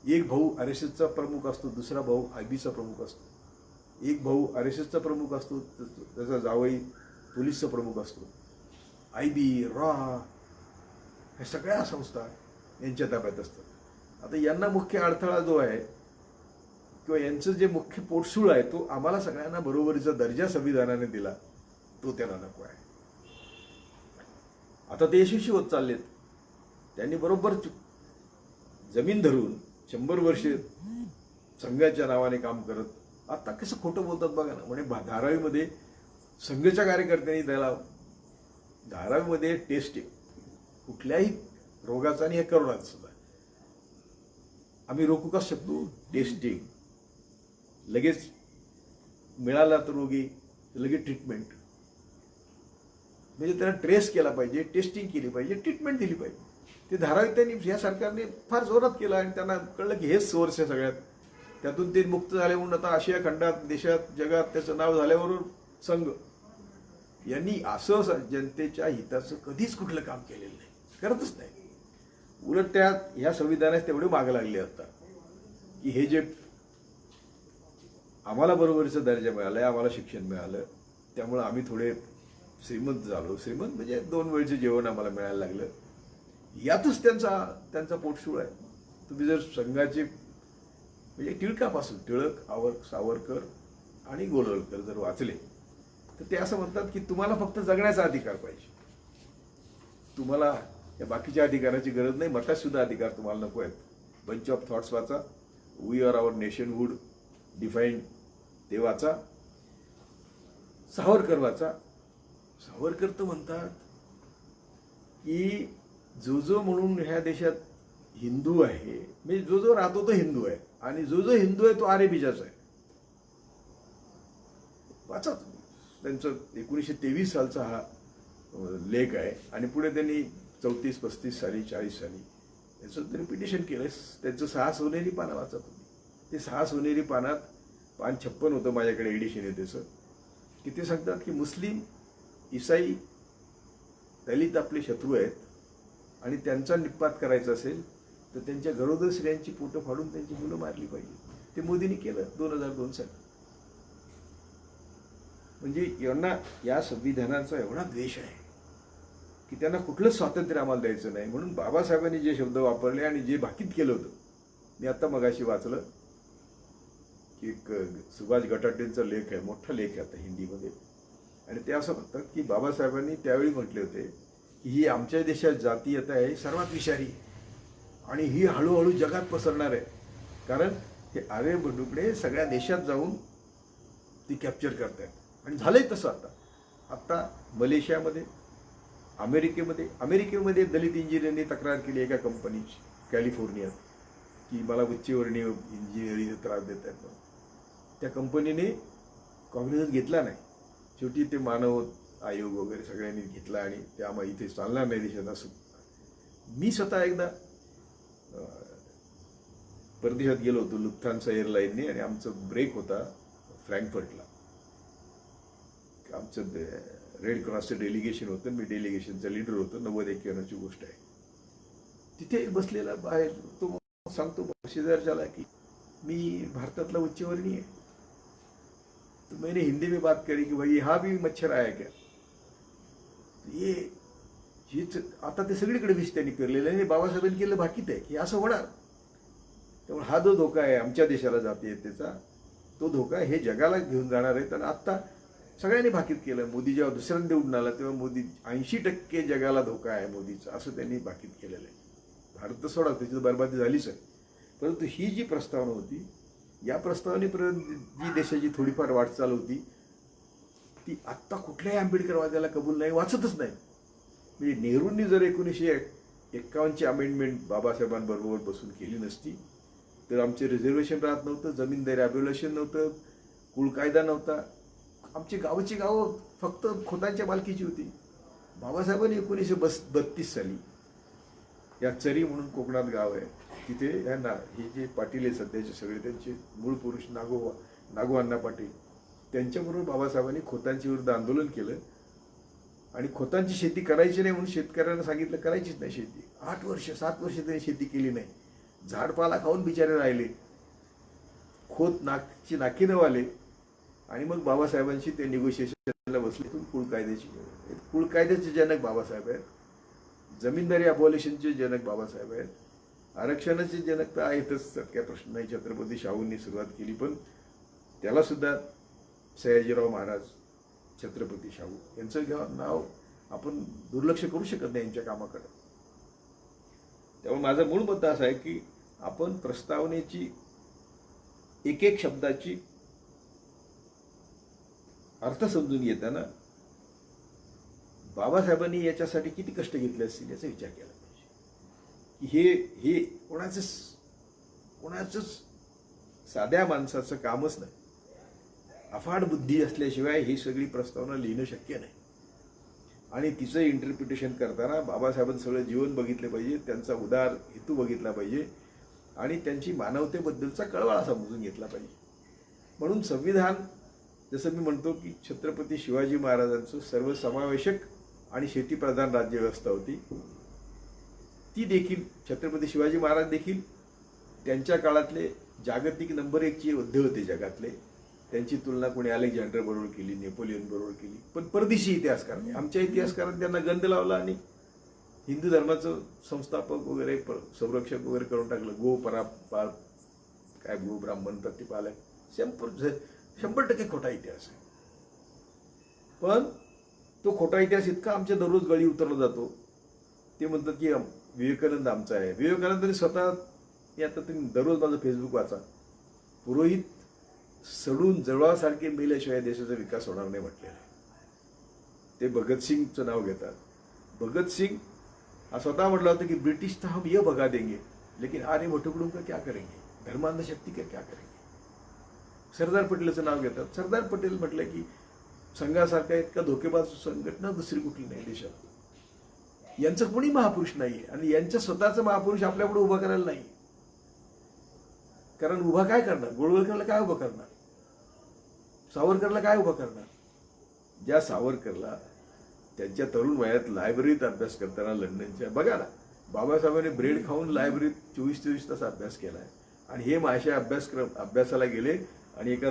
एक भाऊ RSSचा प्रमुख असतो, दुसरा भाऊ IBचा प्रमुख असतो. एक भाऊ RSSचा प्रमुख असतो, त्याचा जावई पोलीसचा प्रमुख असतो. IB, रॉ, ह्या सगळ्या संस्था यांच्या ताब्यात असतात. आता यांना मुख्य अडथळा जो आहे किंवा यांचं जे मुख्य पोटसूळ आहे, तो आम्हाला सगळ्यांना बरोबरीचा दर्जा संविधानाने दिला, तो त्यांना नको आहे. आता ते यशस्वी होत चाललेत. त्यांनी बरोबर जमीन धरून 100 वर्षे संघाच्या नावाने काम करत, आता कसं खोटं बोलतात बघा ना. म्हणजे धारावीमध्ये संघाच्या कार्यकर्त्यांनी त्याला, धारावीमध्ये टेस्टिंग कुठल्याही रोगाचा आणि हे करोनाचा सुद्धा आम्ही रोखू का शकतो. टेस्टिंग लगेच मिळाला तर रोगी लगेच ट्रीटमेंट, म्हणजे त्यांना ट्रेस केला पाहिजे, टेस्टिंग केली पाहिजे, ट्रीटमेंट दिली पाहिजे. ते धारावीत त्यांनी, या सरकारने फार जोरात केलं आणि त्यांना कळलं की हेच सोर्स आहे सगळ्यात. त्यातून ते मुक्त झाले म्हणून आता आशिया खंडात, देशात, जगात त्याचं नाव झाल्याबरोबर संघ यांनी असं जनतेच्या हिताचं कधीच कुठलं काम केलेलं नाही, करतच नाही. उलट त्या ह्या संविधानात तेवढे मागे लागले आता की हे जे आम्हाला बरोबरीचा दर्जा मिळालाय, आम्हाला शिक्षण मिळालं, त्यामुळे आम्ही थोडे श्रीमंत झालो. श्रीमंत म्हणजे 2 वेळचं जेवण आम्हाला मिळायला लागलं. यातच त्यांचा पोटशूळ आहे. तुम्ही जर संघाचे म्हणजे टिळकापासून टिळक, सावरकर आणि गोळवलकर जर वाचले तर ते असं म्हणतात की तुम्हाला फक्त जगण्याचा अधिकार पाहिजे, तुम्हाला या बाकीच्या अधिकाराची गरज नाही, मतात सुद्धा अधिकार तुम्हाला नको आहेत. बंच ऑफ थॉट्स वाचा, वी आर आवर नेशनहूड डिफाईन्ड ते वाचा, सावरकर वाचा. सावरकर तर म्हणतात की जो म्हणून ह्या देशात हिंदू आहे, म्हणजे जो राहतो तो हिंदू आहे, आणि जो हिंदू आहे तो आरेबीजाचा आहे. वाचा तुम्ही. त्यांचं 1923 सालचा हा लेख आहे, आणि पुढे त्यांनी 34, 35 साली, 40 साली याचं रिपिटेशन केलं. त्यांचं 6 सोनेरी पानं वाचा तुम्ही. ते 6 सोनेरी पानात पान 56 होतं, माझ्याकडे एडिशन आहे त्याचं, की ते सांगतात की मुस्लिम, ईसाई, दलित आपले शत्रू आहेत, आणि त्यांचा निपात करायचा असेल तर त्यांच्या गरोदर स्त्रियांची पोटं फाडून त्यांची मुलं मारली पाहिजे. ते मोदींनी केलं 2002 साली. म्हणजे यांना या संविधानाचा एवढा द्वेष आहे की त्यांना कुठलंच स्वातंत्र्य आम्हाला द्यायचं नाही. म्हणून बाबासाहेबांनी जे शब्द वापरले आणि जे भाकीत केलं होतं, मी आता मगाशी वाचलं की एक सुभाष गटाटेंचा लेख आहे, मोठा लेख आहे आता हिंदीमध्ये, आणि ते असं म्हणतात की बाबासाहेबांनी त्यावेळी म्हटले होते की ही आमच्या देशात जातीयता आहे सर्वात विषारी, आणि ही हळूहळू जगात पसरणार आहे, कारण हे आर्य बंडुकडे सगळ्या देशात जाऊन ती कॅप्चर करतायत. आणि झालंय तसं आता मलेशियामध्ये, अमेरिकेमध्ये दलित इंजिनियरनी तक्रार केली एका कंपनीची कॅलिफोर्नियात की मला उच्चवर्णीय इंजिनिअरिंग त्रास देत आहेत. त्या कंपनीने काँग्रेसच घेतला नाही. शेवटी ते मानव आयोग वगैरे सगळ्यांनी घेतला, आणि त्यामुळे इथे चालणार नाही देशात असं. मी स्वतः एकदा परदेशात गेलो होतो लुफ्थान्सा एअरलाईनने, आणि आमचं ब्रेक होता फ्रँकफर्टला. आमचं रेड क्रॉसचं डेलिगेशन होतं, मी डेलिगेशनचा लीडर होतो. 90-91ची गोष्ट आहे. तिथे बसलेला बाहेर तो सांगतो शेजारच्याला की मी भारतातला उच्चवर्णीय आहे. तो मैंने हिंदी में बात करी की भाई हा भी मच्छर आहे क्या. हीच आता ते सगळीकडे विष त्यांनी पेरलेलं आहे. बाबासाहेबांनी केलं भाकीत आहे की असं होणार. त्यामुळे हा जो धोका आहे आमच्या देशाला जातीयतेचा, तो धोका हे जगाला घेऊन जाणार आहे. तर आत्ता सगळ्यांनी भाकीत केलं. मोदी जेव्हा दुसऱ्यांदा उडून आला तेव्हा मोदी 80% जगाला धोका आहे मोदीचा, असं त्यांनी भाकीत केलेलं आहे. भारत तर सोडा, त्याची बरबादी झालीच आहे. परंतु ही जी प्रस्तावना होती, या प्रस्तावनेपर्यंत जी देशाची थोडीफार वाटचाल होती, ती आत्ता कुठल्याही आंबेडकरवाद्याला कबूल नाही, वाचतच नाही. म्हणजे नेहरूंनी जर 1951ची अमेंडमेंट बाबासाहेबांबरोबर बसून केली नसती तर आमचे रिझर्वेशन राहत नव्हतं, जमीनदारी अबोल्युशन नव्हतं, कुळ कायदा नव्हता. आमची गावची गावं फक्त खोतांच्या मालकीची होती. बाबासाहेबांनी 1932 साली या चरी म्हणून कोकणात गाव आहे, तिथे ह्यांना हे जे पाटील आहे सध्याचे सगळे, त्यांचे मूळ पुरुष नागोअण्णा पाटील, त्यांच्याबरोबर बाबासाहेबांनी खोतांच्या विरुद्ध आंदोलन केलं, आणि खोतांची शेती करायची नाही म्हणून शेतकऱ्यांना सांगितलं करायचीच नाही शेती. 8 वर्ष 7 वर्ष त्यांनी शेती केली नाही. झाडपाला खाऊन बिचारे राहिले, खोत नाकी न आले. आणि मग बाबासाहेबांशी ते निगोशिएशनला बसले. कुळ कायद्याचे जनक बाबासाहेब आहेत, जमीनदारी अबॉलिशनचे जनक बाबासाहेब आहेत, आरक्षणाचे जनक तर आहेतच, काही प्रश्न नाही. छत्रपती शाहूंनी सुरुवात केली, पण त्याला सुद्धा सयाजीराव महाराज, छत्रपती शाहू यांचं नाव आपण दुर्लक्ष करू शकत नाही यांच्या कामाकडे. त्यामुळे माझा मूळ मुद्दा असा आहे की आपण प्रस्तावनेची एक शब्दाची अर्थ समजून घेताना बाबासाहेबांनी याच्यासाठी किती कष्ट घेतले असतील याचा विचार केला पाहिजे. हे कोणाचंच साध्या माणसाचं कामच नाही. अफाट बुद्धी असल्याशिवाय ही सगळी प्रस्तावना लिहिणं शक्य नाही. आणि तिचं इंटरप्रिटेशन करताना बाबासाहेबांचं सगळं जीवन बघितलं पाहिजे, त्यांचा उदार हेतू बघितला पाहिजे, आणि त्यांची मानवतेबद्दलचा कळवळा समजून घेतला पाहिजे. म्हणून संविधान जसं मी म्हणतो की छत्रपती शिवाजी महाराजांचं सर्वसमावेशक आणि शेतीप्रधान राज्यव्यवस्था होती, ती देखील छत्रपती शिवाजी महाराज देखील त्यांच्या काळातले जागतिक नंबर 1 चे योद्धे होते जगातले. त्यांची तुलना कोणी अलेक्झांडर बरोबर केली, नेपोलियन बरोबर केली, पण परदेशी इतिहासकारांनी, आमच्या इतिहासकारांनी त्यांना गंध लावला आणि हिंदू धर्माचं संस्थापक वगैरे संरक्षक वगैरे करून टाकलं. गो परापाल, काय गो ब्राह्मण प्रतिपालक, 100% खोटा इतिहास आहे. पण तो खोटा इतिहास इतका आमच्या दररोज गळी उतरला जातो. ते म्हणतात की विवेकानंद आमचा आहे. विवेकानंदांनी स्वतः, आता तुम्ही दररोज माझं फेसबुक वाचा, पुरोहित सडून जळवासारखे मेल्याशिवाय देशाचा विकास होणार नाही म्हटलेलं आहे. ते भगतसिंगचं नाव घेतात. भगतसिंग हा स्वतः म्हटलं होतं की ब्रिटिश तो हम ये भगा देंगे लेकिन आर्य भटुकड़ों का क्या करेंगे, धर्मांधशक्ती का क्या करेंगे. सरदार पटेलचं नाव घेतात. सरदार पटेल म्हटलं की संघासारखा इतका धोकेबाज संघटना दुसरी कुठली नाही देशात. यांचं कोणी महापुरुष नाहीये आणि यांचं स्वतःचं महापुरुष आपल्यापुढे उभा करायला नाही. कारण उभा काय करणार? गोळवलकरला काय उभं करणार? सावरकरला काय उभं करणार? ज्या सावरकरला त्यांच्या तरुण वयात लायब्ररीत अभ्यास करताना लंडनच्या, बघा ना, बाबासाहेबांनी ब्रेड खाऊन लायब्ररीत 24-24 तास अभ्यास केलाय. आणि हे माझ्या अभ्यासाला गेले आणि एका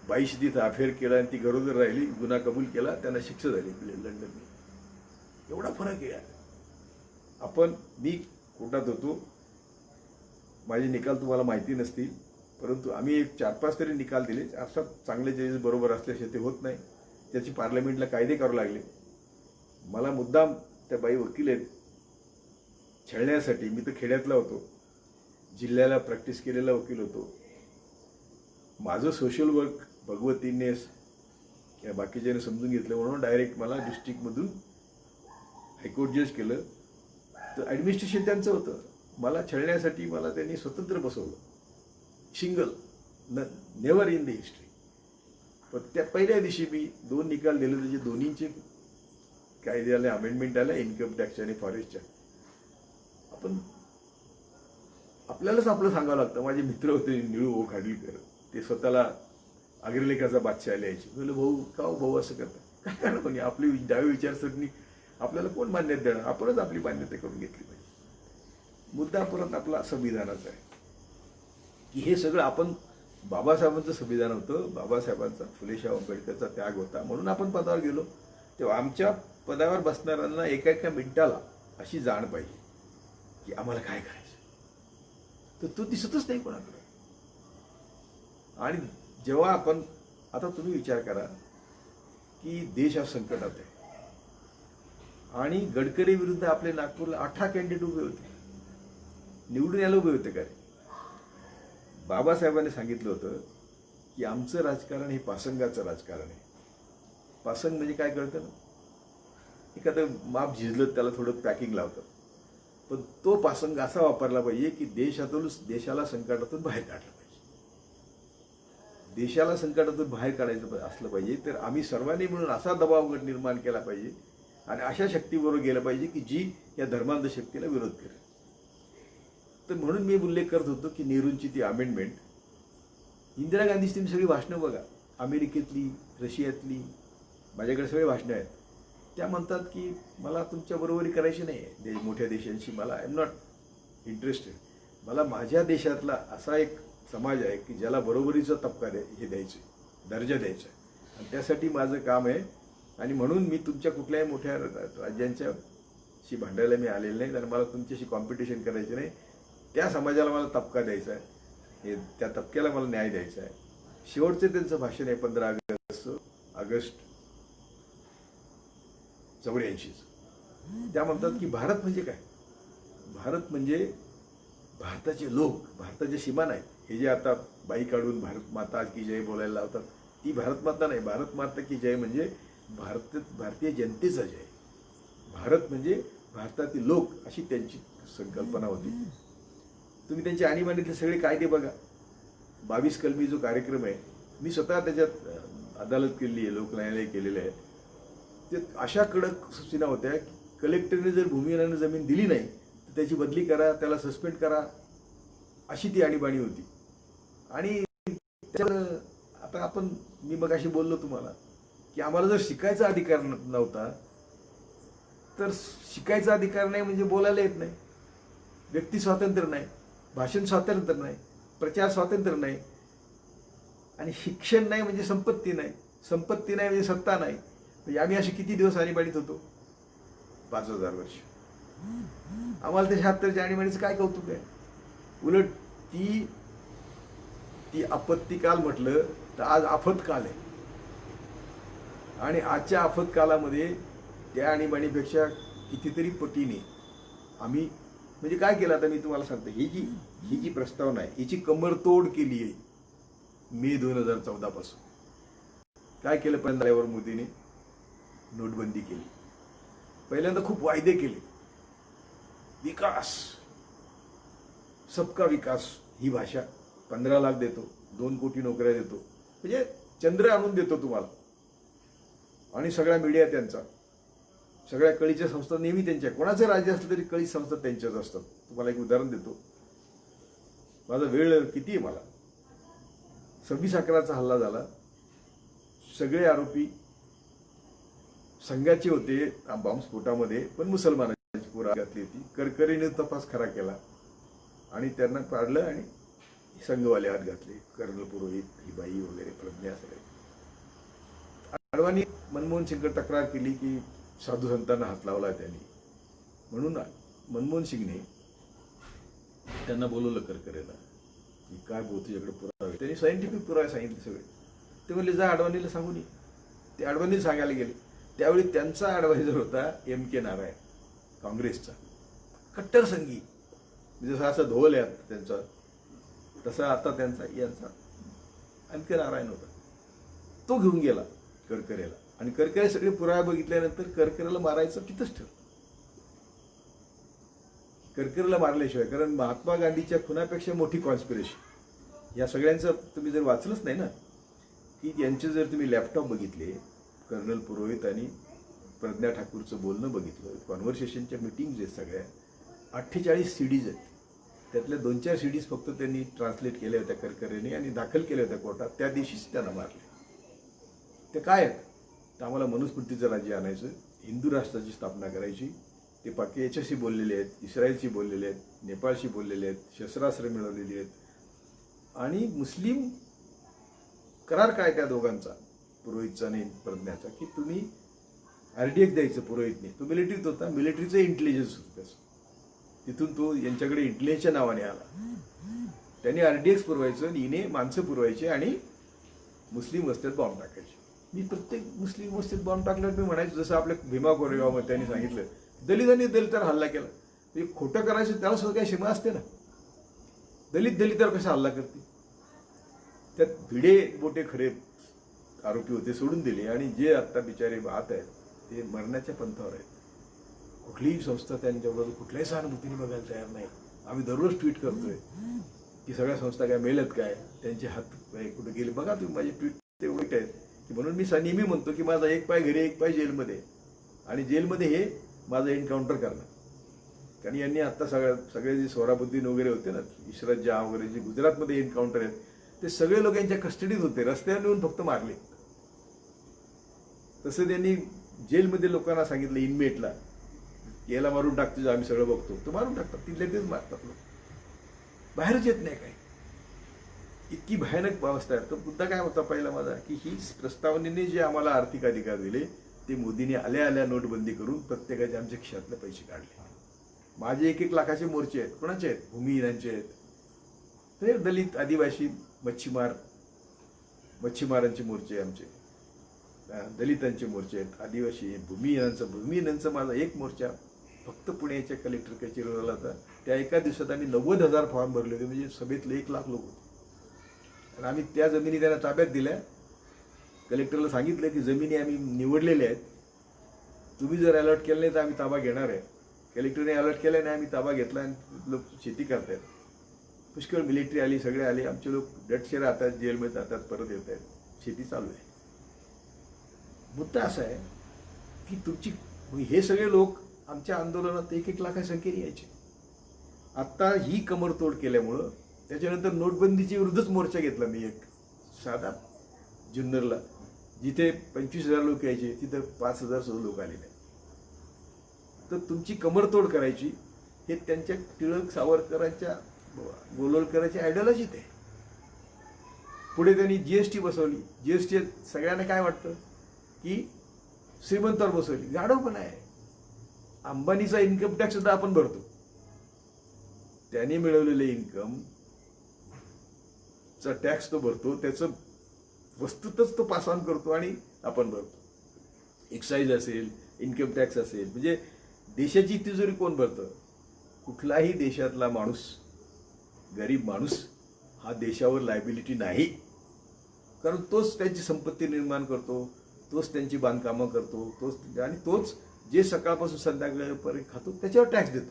बाईशी तिथं अफेअर केला आणि ती गरोदर राहिली, गुन्हा कबूल केला, त्यांना शिक्षा झाली लंडनने. एवढा फरक आहे. मी कोर्टात होतो, माझे निकाल तुम्हाला माहिती नसतील, परंतु आम्ही एक 4-5 तरी निकाल दिले. अर्थात चांगले जजेस बरोबर असल्याशिवाय ते होत नाही. त्याची पार्लमेंटला कायदे करावे लागले. मला मुद्दाम त्या बाई वकील आहेत छळण्यासाठी. मी तर खेड्यातला होतो, जिल्ह्याला प्रॅक्टिस केलेला वकील होतो. माझं सोशल वर्क भगवतीने या बाकीच्याने समजून घेतलं म्हणून डायरेक्ट मला डिस्ट्रिक्टमधून हायकोर्ट जज केलं. तर ॲडमिनिस्ट्रेशन त्यांचं होतं. मला छळण्यासाठी मला त्यांनी स्वतंत्र बसवलं, single, never in the history. पण त्या पहिल्या दिवशी मी 2 निकाल दिले, त्याचे दोन्हींचे कायदे आले, अमेंडमेंट आल्या, इन्कम टॅक्सच्या आणि फॉरेस्टच्या. आपल्यालाच आपलं सांगावं लागतं. माझे मित्र होते निळू भाऊ खाडीलकर, ते स्वतःला अग्रलेखाचा बादशाह लिहायचे. बोलले भाऊ का भाऊ असं करतात? काय करणार? म्हणजे आपली डावी विचारसरणी आपल्याला कोण मान्यता देणार? आपणच आपली मान्यता करून घेतली पाहिजे. मुद्दा परत आपला संविधानाचा आहे की हे सगळं आपण, बाबासाहेबांचं संविधान होतं, बाबासाहेबांचा, फुलेशाह आंबेडकरचा त्याग होता म्हणून आपण पदावर गेलो. तेव्हा आमच्या पदावर बसणाऱ्यांना एका मिनिटाला अशी जाण पाहिजे की आम्हाला काय करायचं. तर तो दिसतच नाही कोणाकडे. आणि जेव्हा आपण, आता तुम्ही विचार करा की देश हा संकटात आहे आणि गडकरी विरुद्ध आपले नागपूरला 18 कॅन्डिडेट उभे होते, निवडून यायला उभे होते. काय बाबासाहेबांनी सांगितलं होतं की आमचं राजकारण हे पासंगाचं राजकारण आहे. पासंग म्हणजे काय कळतं ना, एखादं माप झिजलं त्याला थोडं पॅकिंग लावतं. पण तो पासंग असा वापरला पाहिजे की देशाला संकटातून बाहेर काढलं पाहिजे. देशाला संकटातून बाहेर काढायचं असलं पाहिजे तर आम्ही सर्वांनी मिळून असा दबाव गट निर्माण केला पाहिजे आणि अशा शक्तीबरोबर गेलं पाहिजे की जी या धर्मांध शक्तीला विरोध करेल. तर म्हणून मी उल्लेख करत होतो की नेहरूंची ती अमेंडमेंट, इंदिरा गांधीची तुम्ही सगळी भाषणं बघा, अमेरिकेतली, रशियातली, माझ्याकडे सगळे भाषणं आहेत. त्या म्हणतात की मला तुमच्या बरोबरी करायची नाही मोठ्या देशांशी, मला आय एम नॉट इंटरेस्टेड. मला माझ्या देशातला असा एक समाज आहे की ज्याला बरोबरीचा तबका द्यायचा, दर्जा द्यायचा आहे आणि त्यासाठी माझं काम आहे. आणि म्हणून मी तुमच्या कुठल्याही मोठ्या राज्यांच्याशी भांडायला मी आलेलं नाही आणि मला तुमच्याशी कॉम्पिटिशन करायची नाही. त्या समाजाला मला तबका द्यायचा आहे, हे त्या तबक्याला मला न्याय द्यायचा आहे. शेवटचे त्यांचं भाषण आहे 15 ऑगस्ट 84. त्या म्हणतात की भारत म्हणजे काय? भारत म्हणजे भारताचे लोक, भारताचे सीमाना आहेत. हे जे आता बाई काढून भारत माता की जय बोलायला लावतात, ती भारत माता नाही. भारत माता की जय म्हणजे भारतीय जनतेचा जय. भारत म्हणजे भारतातील लोक, अशी त्यांची संकल्पना होती. तुम्ही त्यांच्या आणीबाणीतले सगळे कायदे बघा. 22 कलमी जो कार्यक्रम आहे, मी स्वतः त्याच्यात अदालत केलेली आहे, लोक न्यायालय केलेलं आहे. ते अशा कडक सूचना होत्या की कलेक्टरने जर भूमिहीनाने जमीन दिली नाही तर त्याची बदली करा, त्याला सस्पेंड करा, अशी ती आणीबाणी होती. आणि आता आपण मी मगाशी बोललो तुम्हाला की आम्हाला जर शिकायचा अधिकार नव्हता तर शिकायचा अधिकार नाही म्हणजे बोलायला येत नाही, व्यक्ती स्वातंत्र्य नाही, भाषण स्वातंत्र्य नाही, प्रचार स्वातंत्र्य नाही, आणि शिक्षण नाही म्हणजे संपत्ती नाही, संपत्ती नाही म्हणजे सत्ता नाही. म्हणजे आम्ही असे किती दिवस आणीबाणीत होतो? 5,000 वर्ष. आम्हाला ते 76च्या आणीबाणीचं काय कौतुक आहे? उलट ती ती आपत्तीकाल म्हटलं तर आज आफतकाल आहे, आणि आजच्या आफतकालामध्ये त्या आणीबाणीपेक्षा कितीतरी पटीने आम्ही म्हणजे काय केलं. आता मी तुम्हाला सांगतो, ही जी प्रस्तावना आहे हिची कंबरतोड केली आहे मे 2014 पासून. काय केलं? पहिल्यांदा मोदीने नोटबंदी केली, पहिल्यांदा खूप वायदे केले, विकास, सबका विकास ही भाषा, 15 लाख देतो, 2 कोटी नोकऱ्या देतो, म्हणजे चंद्र आणून देतो तुम्हाला, आणि सगळा मीडिया त्यांचा, सगळ्या कळीच्या संस्था नेहमी त्यांच्या, कोणाचं राज्य असलं तरी कळी संस्था त्यांच्याच असतात. तुम्हाला एक उदाहरण देतो, माझा वेळ किती आहे मला. 26/11चा हल्ला झाला, सगळे आरोपी संघाचे होते बॉम्बस्फोटामध्ये, पण मुसलमानांची पुरा घातली होती. करकरीने तपास खरा केला आणि त्यांना पाडलं आणि संघवाले हात घातले, कर्नल पुरोहित, ही बाई वगैरे, प्रज्ञा, सगळे. अडवाणी मनमोहन सिंगकडे तक्रार केली की साधू संतांना हात लावला त्यांनी, म्हणून मनमोहन सिंगने त्यांना बोलवलं करकरेला की काय बोल तुझ्याकडे पुरावे. त्यांनी सायंटिफिक पुरावे सांगितले सगळे. ते म्हणले जा अडवाणीला सांगून ये. ते अडवाणीला सांगायला गेले. त्यावेळी त्यांचा ॲडवायझर होता M.K. नारायण, काँग्रेसचा कट्टर संघी, जसा असा धोल आहे त्यांचा तसा आता त्यांचा यांचा M.K. नारायण होता. तो घेऊन गेला करकरेला, आणि करकरे सगळे पुरावे बघितल्यानंतर करकरेला मारायचं तिथंच ठेव. करकरेला मारल्याशिवाय, कारण महात्मा गांधीच्या खुनापेक्षा मोठी कॉन्स्पिरेसी या सगळ्यांचं तुम्ही जर वाचलंच नाही ना, की यांचे जर तुम्ही लॅपटॉप बघितले, कर्नल पुरोहित आणि प्रज्ञा ठाकूरचं बोलणं बघितलं, कॉन्व्हर्सेशनच्या मीटिंग्ज आहेत सगळ्या, 48 CDs आहेत. त्यातल्या 2-4 CDs फक्त त्यांनी ट्रान्सलेट केल्या होत्या करकरेने आणि दाखल केल्या होत्या कोर्टात. त्या दिवशीच त्यांना मारले. ते काय आहेत? तर आम्हाला मनुस्मृतीचं राज्य आणायचं, हिंदू राष्ट्राची स्थापना करायची. ते याच्याशी बोललेले आहेत, इस्रायलशी बोललेले आहेत, नेपाळशी बोललेले आहेत, शस्त्रास्त्र मिळवलेली आहेत, आणि मुस्लिम करार काय त्या दोघांचा, पुरोहितचा आणि प्रज्ञाचा, की तुम्ही RDX द्यायचं पुरोहितने. तो मिलिटरीत होता, मिलिटरीचं इंटेलिजन्स होतं त्याचं, तिथून तो यांच्याकडे इंटेलिजन्सच्या नावाने आला. त्यांनी RDX पुरवायचं, हिने माणसं पुरवायची आणि मुस्लिम वस्त्यात बॉम्ब टाकायचे. मी प्रत्येक मुस्लिम वस्तीत बॉम्ब टाकल्यावर मी म्हणायचं, जसं आपल्या भीमा कोरेगावमध्ये त्यांनी सांगितलं दलितांनी दलितांवर हल्ला केला. म्हणजे खोटं करायचं त्याला सुद्धा काही सीमा असते ना. दलितांवर कसा हल्ला करते? त्यात भिडे मोठे खरे आरोपी होते, सोडून दिले, आणि जे आत्ता बिचारे वाहत आहेत ते मरण्याच्या पंथावर आहेत. कुठलीही संस्था त्यांच्याबरोबर कुठल्याही सहानुभूतीने बघायला तयार नाही. आम्ही दररोज ट्विट करतोय की सगळ्या संस्था काय मेलत काय, त्यांचे हात कुठे गेले. बघा तुम्ही माझे ट्विट ते वाईट आहेत की, म्हणून मी नेहमी म्हणतो की माझा एक पाय घरी एक पाय जेलमध्ये, आणि जेलमध्ये हे माझं एन्काउंटर करणार. कारण यांनी आत्ता सगळे जे सोहराबुद्दीन वगैरे होते ना, इशरत जहाँ वगैरे जे गुजरातमध्ये एन्काउंटर आहेत, ते सगळे लोक यांच्या कस्टडीत होते, रस्त्यावर नेऊन फक्त मारले. तसं त्यांनी जेलमध्ये लोकांना सांगितलं, इनमेटला, याला मारून टाकतो, आम्ही सगळं बघतो, तो मारून टाकतात. ती लगेच मारतात लोक, बाहेरच येत नाही काय. इतकी भयानक अवस्था आहे. तर मुद्दा काय होता पहिला माझा, की ही प्रस्तावनेने जे आम्हाला आर्थिक अधिकार दिले ते मोदीने आल्या नोटबंदी करून प्रत्येकाचे आमच्या खिशातले पैसे काढले. माझे 1-1 लाखाचे मोर्चे आहेत. कोणाचे आहेत? भूमिहीनांचे आहेत, हे दलित, आदिवासी, मच्छीमारांचे मोर्चे आमचे, दलितांचे मोर्चे आहेत, आदिवासी, भूमिहीनांचा माझा एक मोर्चा फक्त पुण्याच्या कलेक्टर कचेरीवर होता. त्या एका दिवसात आम्ही 90,000 फॉर्म भरले होते. म्हणजे सभेतले 1 लाख लोक होते. आणि आम्ही त्या जमिनी त्यांना ताब्यात दिल्या. कलेक्टरला सांगितलं की जमिनी आम्ही निवडलेल्या आहेत, तुम्ही जर अलॉट केलं नाही तर आम्ही ताबा घेणार आहे. कलेक्टरने अलॉट केलं नाही, आम्ही ताबा घेतला आणि लोक शेती करतायत. पुष्कळ मिलिटरी आली, सगळे आले, आमचे लोक डटशे राहतात, जेलमध्ये जातात, परत येत आहेत, शेती चालू आहे. मुद्दा असा आहे की तुमची हे सगळे लोक आमच्या आंदोलनात 1-1 लाखा संख्येने यायचे. आत्ता ही कमरतोड केल्यामुळं त्याच्यानंतर नोटबंदीच्या विरुद्धच मोर्चा घेतला मी, एक साधा जुन्नरला, जिथे 25,000 लोक यायचे तिथं 5,000 सुद्धा लोक आले नाही. तर तुमची कमरतोड करायची हे त्यांच्या टिळक सावरकरांच्या गोलवलकरांच्या आयडियोलॉजीत आहे. पुढे त्यांनी जीएसटी बसवली. जीएसटी सगळ्यांना काय वाटतं की श्रीमंतावर बसवली, गाढवपणा आहे. अंबानीचा इन्कम टॅक्स सुद्धा आपण भरतो. त्याने मिळवलेले इन्कम चा टॅक्स तो भरतो, त्याचं वस्तूतच तो पास ऑन करतो आणि आपण भरतो. एक्साईज असेल, इन्कम टॅक्स असेल, म्हणजे देशाची तिजोरी कोण भरतं? कुठलाही देशातला माणूस, गरीब माणूस हा देशावर लायबिलिटी नाही. कारण तोच त्यांची संपत्ती निर्माण करतो, तोच त्यांची बांधकामं करतो, तोच जे सकाळपासून संध्याकाळपर्यंत खातो त्याच्यावर टॅक्स देतो.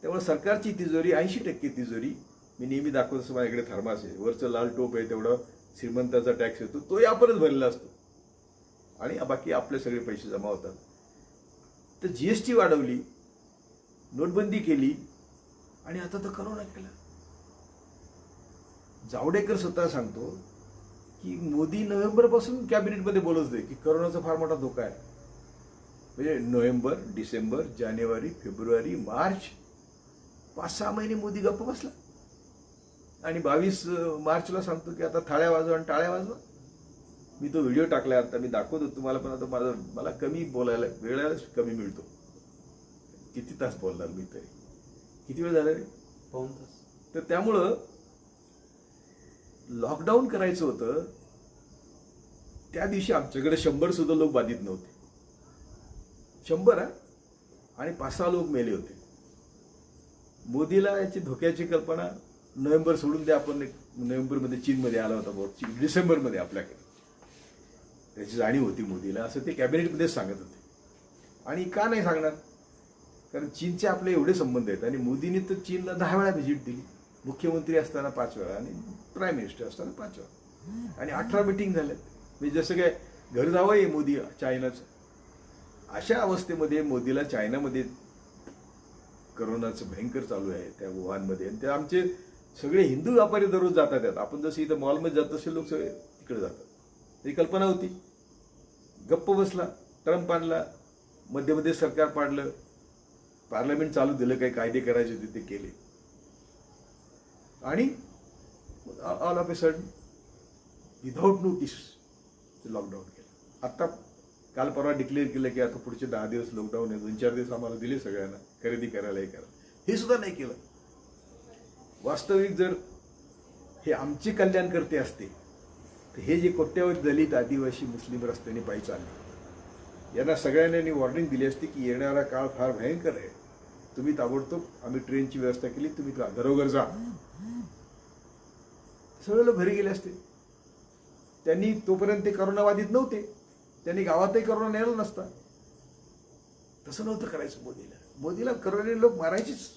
त्यामुळे सरकारची तिजोरी 80% तिजोरी, मी नेहमी दाखवतो तसं माझ्याकडे थर्मास आहे, वरचं लाल टोप आहे तेवढं श्रीमंताचा टॅक्स येतो, तोही आपणच भरलेला असतो आणि बाकी आपले सगळे पैसे जमा होतात. तर जीएसटी वाढवली, नोटबंदी केली आणि आता तर करोना केला. जावडेकर स्वतः सांगतो की मोदी नोव्हेंबरपासून कॅबिनेटमध्ये बोलत होते की करोनाचा फार मोठा धोका आहे. म्हणजे नोव्हेंबर, डिसेंबर, जानेवारी, फेब्रुवारी, मार्च 5-6 महिने मोदी गप्प बसला आणि 22 मार्चला सांगतो की आता थाळ्या वाजवा आणि टाळ्या वाजवा. मी तो व्हिडिओ टाकला, आता मी दाखवतो तुम्हाला, पण आता मला कमी बोलायला वेळच कमी मिळतो. किती तास बोलणार मी तरी? किती वेळ झाला रे? 2 तास. तर त्यामुळं लॉकडाऊन करायचं होतं. त्या दिवशी आमच्याकडे 100 सुद्धा लोक बाधित नव्हते. 100 आणि 5-6 लोक मेले होते. मोदीला याची धोक्याची कल्पना, नोव्हेंबर सोडून द्या, आपण नोव्हेंबरमध्ये चीनमध्ये आला होता बहुत, डिसेंबरमध्ये आपल्याकडे त्याची जाणीव होती मोदीला, असं ते कॅबिनेटमध्येच सांगत होते. आणि का नाही सांगणार? कारण चीनचे आपले एवढे संबंध आहेत आणि मोदींनी तर चीनला 10 वेळा व्हिजिट दिली. मुख्यमंत्री असताना 5 वेळा आणि प्राईम मिनिस्टर असताना 5 वेळा आणि 18 मिटिंग झाल्या. म्हणजे जसं काय घर जावं आहे मोदी चायनाचं. अशा अवस्थेमध्ये मोदीला चायनामध्ये करोनाचं भयंकर चालू आहे त्या वुहानमध्ये, आणि ते आमचे सगळे हिंदू व्यापारी दररोज जातात त्यात. आपण जसं इथं मॉलमध्ये जात तसे लोक सगळे तिकडे जातात. ही कल्पना होती. गप्प बसला, ट्रम्प आणला, मध्ये सरकार पाडलं, पार्लमेंट चालू दिलं, काही कायदे करायचे होते ते केले आणि all of a sudden without notice lockdown केलं. आता काल परवा डिक्लेअर केलं की आता पुढचे 10 दिवस लॉकडाऊन आहे, 2-4 दिवस आम्हाला दिले सगळ्यांना खरेदी करायला, हे करा. हे सुद्धा नाही केलं. वास्तविक जर हे आमचे कल्याण करते असते तर हे जे कोट्यावधी दलित, आदिवासी, मुस्लिम रस्त्याने पायी चालले, यांना सगळ्यांनी वॉर्निंग दिली असती की येणारा काळ फार भयंकर आहे, तुम्ही ताबडतोब, आम्ही ट्रेनची व्यवस्था केली, तुम्ही घरोघर जा. सगळे लोक घरी गेले असते. त्यांनी तोपर्यंत ते करोनाबाधित नव्हते, त्यांनी गावातही करोना नेला नसता. तसं नव्हतं करायचं मोदीला करोनाने लोक मारायचीच.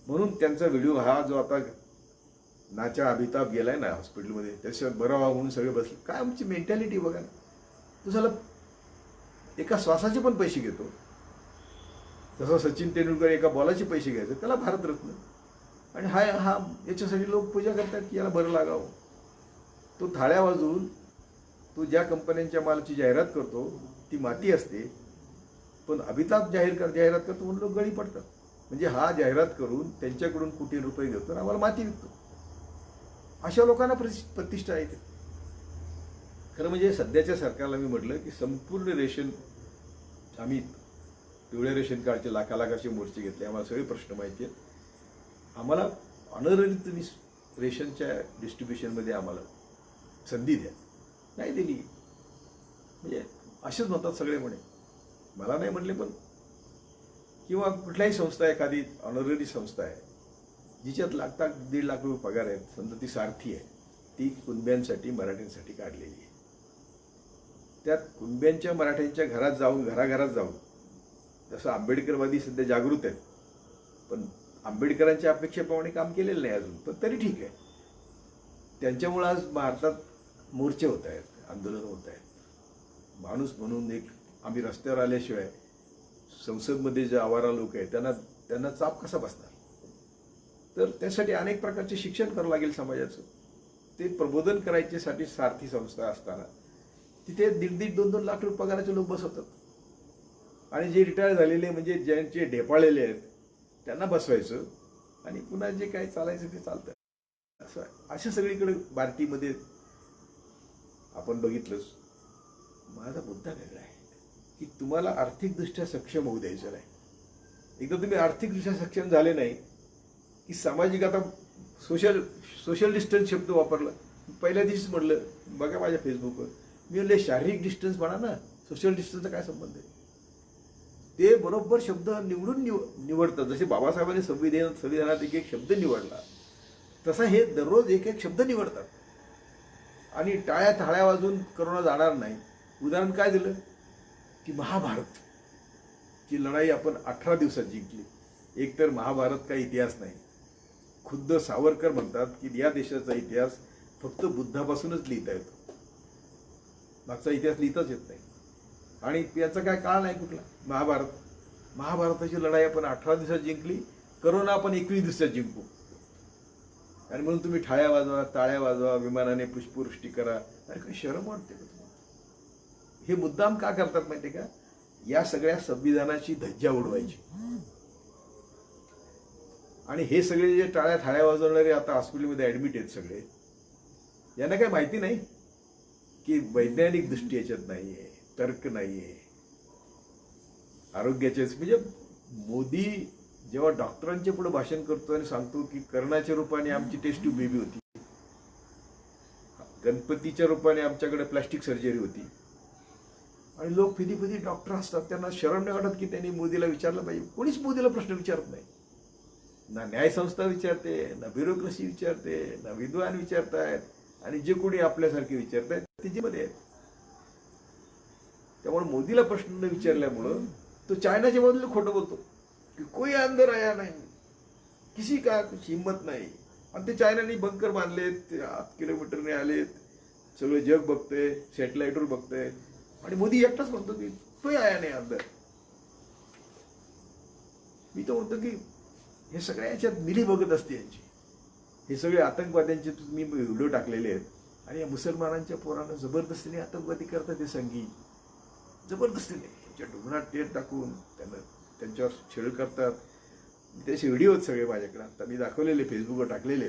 म्हणून त्यांचा व्हिडिओ हा जो आता नाचा अभिताभ गेलाय ना हॉस्पिटलमध्ये, त्याच्यात बरा व्हा म्हणून सगळे बसले. काय आमची मेंटॅलिटी बघा ना. तुझ्याला एका श्वासाचे पण पैसे घेतो, जसं सचिन तेंडुलकर एका बॉलाचे पैसे घ्यायचे, त्याला भारतरत्न. आणि हा याच्यासाठी लोक पूजा करतात की याला बरं लागावं. तो थाळ्या वाजवून तो ज्या कंपन्यांच्या मालाची जाहिरात करतो ती माती असते, पण अभिताभ जाहिरात करतो म्हणून लोक गळी पडतात. म्हणजे हा जाहिरात करून त्यांच्याकडून कोटी रुपये घेतो आणि आम्हाला माती विकतो. अशा लोकांना प्रतिष्ठा येते. खरं म्हणजे सध्याच्या सरकारला मी म्हटलं की संपूर्ण रेशन, आम्ही पिवळ्या रेशन कार्डचे लाखाचे मोर्चे घेतले, आम्हाला सगळे प्रश्न माहिती आहेत. आम्हाला ऑनररी तुम्ही रेशनच्या डिस्ट्रीब्युशनमध्ये आम्हाला संधी द्या. नाही दिली. म्हणजे असेच म्हणतात सगळे म्हणे, मला नाही म्हटले पण, किंवा कुठल्याही संस्था, एखादी ऑनररी संस्था आहे जिच्यात 1-1.5 लाख रुपये पगार आहेत, समजा ती सारथी आहे, ती कुणब्यांसाठी, मराठ्यांसाठी काढलेली आहे. त्यात कुणब्यांच्या, मराठ्यांच्या घराघरात जाऊन, जसं आंबेडकरवादी सध्या जागृत आहेत, पण आंबेडकरांच्या अपेक्षेप्रमाणे काम केलेलं नाही अजून, पण तरी ठीक आहे. त्यांच्यामुळे आज भारतात मोर्चे होत आहेत, आंदोलन होत आहेत. माणूस म्हणून एक आम्ही रस्त्यावर आल्याशिवाय संसदमध्ये जे आवारा लोक आहेत त्यांना चाप कसा बसणार? तर त्यासाठी अनेक प्रकारचे शिक्षण करावं लागेल समाजाचं. ते प्रबोधन करायच्यासाठी सारथी संस्था असताना तिथे 1.5-2 लाख रुपये पगाराचे लोक बसवतात. आणि जे रिटायर झालेले म्हणजे ज्यांचे ढेपाळलेले आहेत त्यांना बसवायचं आणि पुन्हा जे काही चालायचं ते चालतं. असं सगळीकडे बार्टीमध्ये आपण बघितलंच. माझा मुद्दा वेगळा आहे की तुम्हाला आर्थिकदृष्ट्या सक्षम होऊ द्यायचं नाही. एकदा तुम्ही आर्थिकदृष्ट्या सक्षम झाले नाही की सामाजिक, आता सोशल डिस्टन्स शब्द वापरला. पहिल्या दिवशीच म्हटलं, बघा माझ्या फेसबुकवर मी म्हणले शारीरिक डिस्टन्स म्हणा ना, सोशल डिस्टन्सचा काय संबंध आहे. ते बरोबर शब्द निवडून निवडतात. जसे बाबासाहेबांनी संविधानात एक शब्द निवडला तसा हे दररोज एक शब्द निवडतात आणि टाळ्या थाळ्या वाजून करोना जाणार नाही. उदाहरण काय दिलं की महाभारत ची लढाई आपण 18 दिवसात जिंकली. एक तर महाभारत काही इतिहास नाही. खुद्द सावरकर म्हणतात की या देशाचा इतिहास फक्त बुद्धापासूनच लिहिता येतो, मागचा इतिहास लिहिताच येत नाही. आणि याचा काय काळ नाही कुठला. महाभारताची लढाई आपण 18 दिवसात जिंकली, करोना आपण 21 दिवसात जिंकू. आणि म्हणून तुम्ही ठाळ्या वाजवा, टाळ्या वाजवा, विमानाने पुष्पवृष्टी करा. अरे काही शरम वाटते का तुम्हाला? हे मुद्दाम का करतात माहिती का? या सगळ्या संविधानाची धज्जा उडवायची. आणि हे सगळे जे टाळ्या थाळ्या वाजवणारे आता हॉस्पिटलमध्ये ऍडमिट आहेत सगळे, यांना काही माहिती नाही की वैज्ञानिक दृष्टी याच्यात नाहीये, तर्क नाहीये, आरोग्याचेच. म्हणजे मोदी जेव्हा डॉक्टरांच्या पुढे भाषण करतो आणि सांगतो की कर्णाच्या रूपाने आमची टेस्ट ट्यूब बेबी होती, गणपतीच्या रूपाने आमच्याकडे प्लास्टिक सर्जरी होती, आणि लोक फिदी डॉक्टर असतात, त्यांना शरम नाही वाटत की त्यांनी मोदीला विचारलं पाहिजे. कोणीच मोदीला प्रश्न विचारत नाही. ना न्यायसंस्था विचारते, ना ब्युरोक्रेसी विचारते, ना विद्वान विचारतायत, आणि जे कोणी आपल्यासारखे विचारतायत ते जे मध्ये आहेत. त्यामुळे मोदीला प्रश्न न विचारल्यामुळं तो चायनाच्या बाजूला खोटं बोलतो की कोई अंदर आया नाही, किसी का कुछ हिम्मत नाही. आणि ते चायनाने बंकर बांधलेत, 8 किलोमीटरने आलेत, सगळं जग बघतंय, सॅटेलाइटवर बघतंय, आणि मोदी एकटाच म्हणतो की कोई आया नाही अंदर. मी तर म्हणतो की हे सगळ्या याच्यात मिली बघत असते यांची. हे सगळे आतंकवाद्यांचे तुम्ही व्हिडिओ टाकलेले आहेत, आणि या मुसलमानांच्या पोरांना जबरदस्तीने आतंकवादी करतात. ते संघी जबरदस्तीने त्यांच्या डोंगरात टेर टाकून त्यांच्यावर छेड करतात. त्याचे व्हिडिओ आहेत सगळे माझ्याकडे, आता मी दाखवलेले, फेसबुकवर टाकलेले.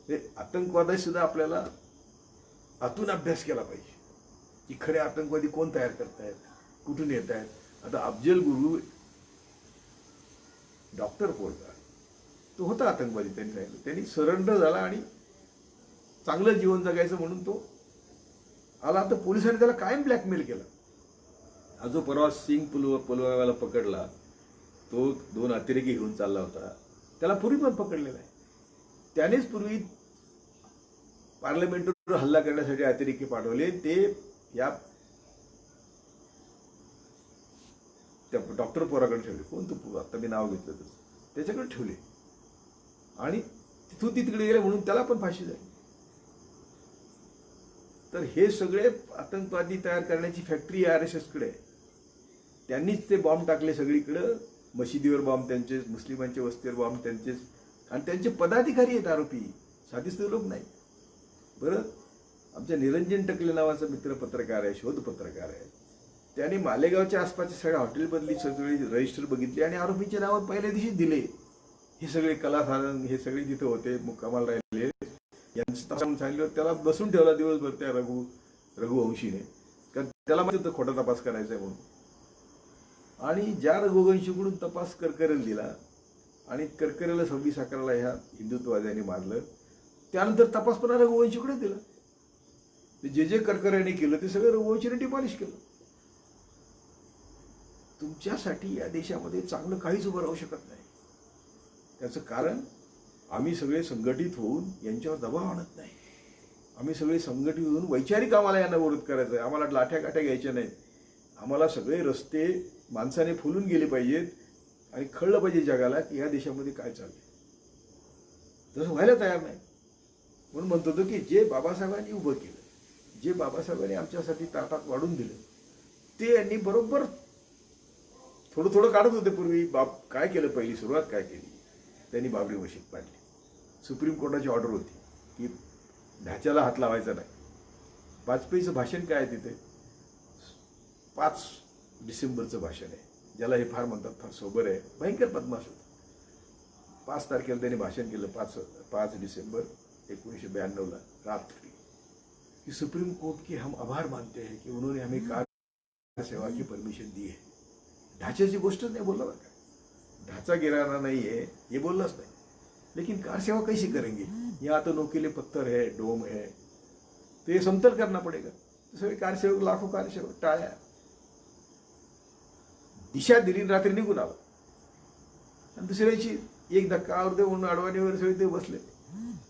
हे आतंकवादी सुद्धा आपल्याला आतून अभ्यास केला पाहिजे की खरे आतंकवादी कोण तयार करतायत, कुठून येत आहेत. आता अफजल गुरु डॉक्टर पोरगा, तो होता आतंकवादी. त्यांनी सरेंडर झाला आणि चांगलं जीवन जगायचं म्हणून तो आला. तर पोलिसांनी त्याला कायम ब्लॅकमेल केला. हा जो परवा सिंग पुलवामाला पकडला, तो 2 अतिरेकी घेऊन चालला होता, त्याला पूर्वी पण पकडलेला आहे. त्यानेच पूर्वी पार्लमेंटवर हल्ला करण्यासाठी अतिरेकी पाठवले. ते या त्या डॉक्टर पोराकडे ठेवले. कोण तो, आता मी नाव घेतलं तर त्याच्याकडे ठेवले, आणि तिथून ती तिकडे गेले म्हणून त्याला पण फाशी झाली. तर हे सगळे आतंकवादी तयार करण्याची फॅक्टरी RSS कडे आहे. त्यांनीच ते बॉम्ब टाकले सगळीकडं. मशिदीवर बॉम्ब त्यांचेच, मुस्लिमांच्या वस्तीवर बॉम्ब त्यांचेच, आणि त्यांचे पदाधिकारी आहेत आरोपी, साधीच लोक नाही. बरं, आमच्या निरंजन टकले नावाचा मित्र पत्रकार आहे, शोध पत्रकार आहे. त्याने मालेगावच्या आसपासच्या सगळ्या हॉटेलमधली सगळी रजिस्टर बघितली आणि आरोपींचे नाव पहिल्या दिवशी दिले. हे सगळे कलासारंग, हे सगळे तिथे होते, मुक्कामाला राहिले. यांचं सांगितलं, त्याला बसून ठेवला दिवसभर त्या रघुवंशीने, कारण त्याला माहिती होतं खोटा तपास करायचा आहे म्हणून. आणि ज्या रघुवंशीकडून तपास करकरेला दिला, आणि करकरेला 26/11 ह्या हिंदुत्ववाद्यांनी मारलं, त्यानंतर तपास पुन्हा रघुवंशीकडे दिला. जे करकरेने केलं ते सगळं रघुवंशीने डिमॉलिश केलं. तुमच्यासाठी या देशामध्ये चांगलं काहीच उभं राहू शकत नाही. त्याचं कारण आम्ही सगळे संघटित होऊन यांच्यावर दबाव आणत नाही. आम्ही सगळे संघटित होऊन वैचारिक आम्हाला यांना विरोध करायचा आहे. आम्हाला लाठ्या काठ्या घ्यायच्या नाहीत. आम्हाला सगळे रस्ते माणसाने फुलून गेले पाहिजेत आणि कळलं पाहिजे जगाला की या देशामध्ये काय चाललंय. तसं व्हायला तयार नाही. म्हणून म्हणतो होतो की जे बाबासाहेबांनी उभं केलं, जे बाबासाहेबांनी आमच्यासाठी ताटात वाढून दिलं, ते यांनी बरोबर थोडं थोडं काढत होते पूर्वी. बाप काय केलं, पहिली सुरुवात काय केली, त्यांनी बाबरी मशीद पाडली. सुप्रीम कोर्टाची ऑर्डर होती की ढाच्याला हात लावायचा नाही. वाजपेयीचं भाषण काय आहे तिथे? 5 डिसेंबरचं भाषण आहे, ज्याला हे फार म्हणतात, फार सोबर आहे, भयंकर बदमाश होतं. 5 तारखेला त्यांनी भाषण केलं, 5 डिसेंबर 1992 रात्री, कि सुप्रीम कोर्ट की हम आभार मानते हैं कि उन्होंने हमें कार सेवा की परमिशन दी है. ढाच्याची गोष्टच नाही बोलला बरं का. ढाचा गिराना नहीं है ये बोललाच नाही. लेकिन कार सेवा कैसी करेंगे? यहाँ तो नोकीले पत्थर है, डोम है, तो ये समतल करना पड़ेगा. तो सगळे कारसेवक, लाखो कारसेवक टाळ्या. दिशा दिली, रात्री निघून आला. आणि दुसऱ्याची एक धक्का आवडते म्हणून अडवाणीवर सगळे ते बसले.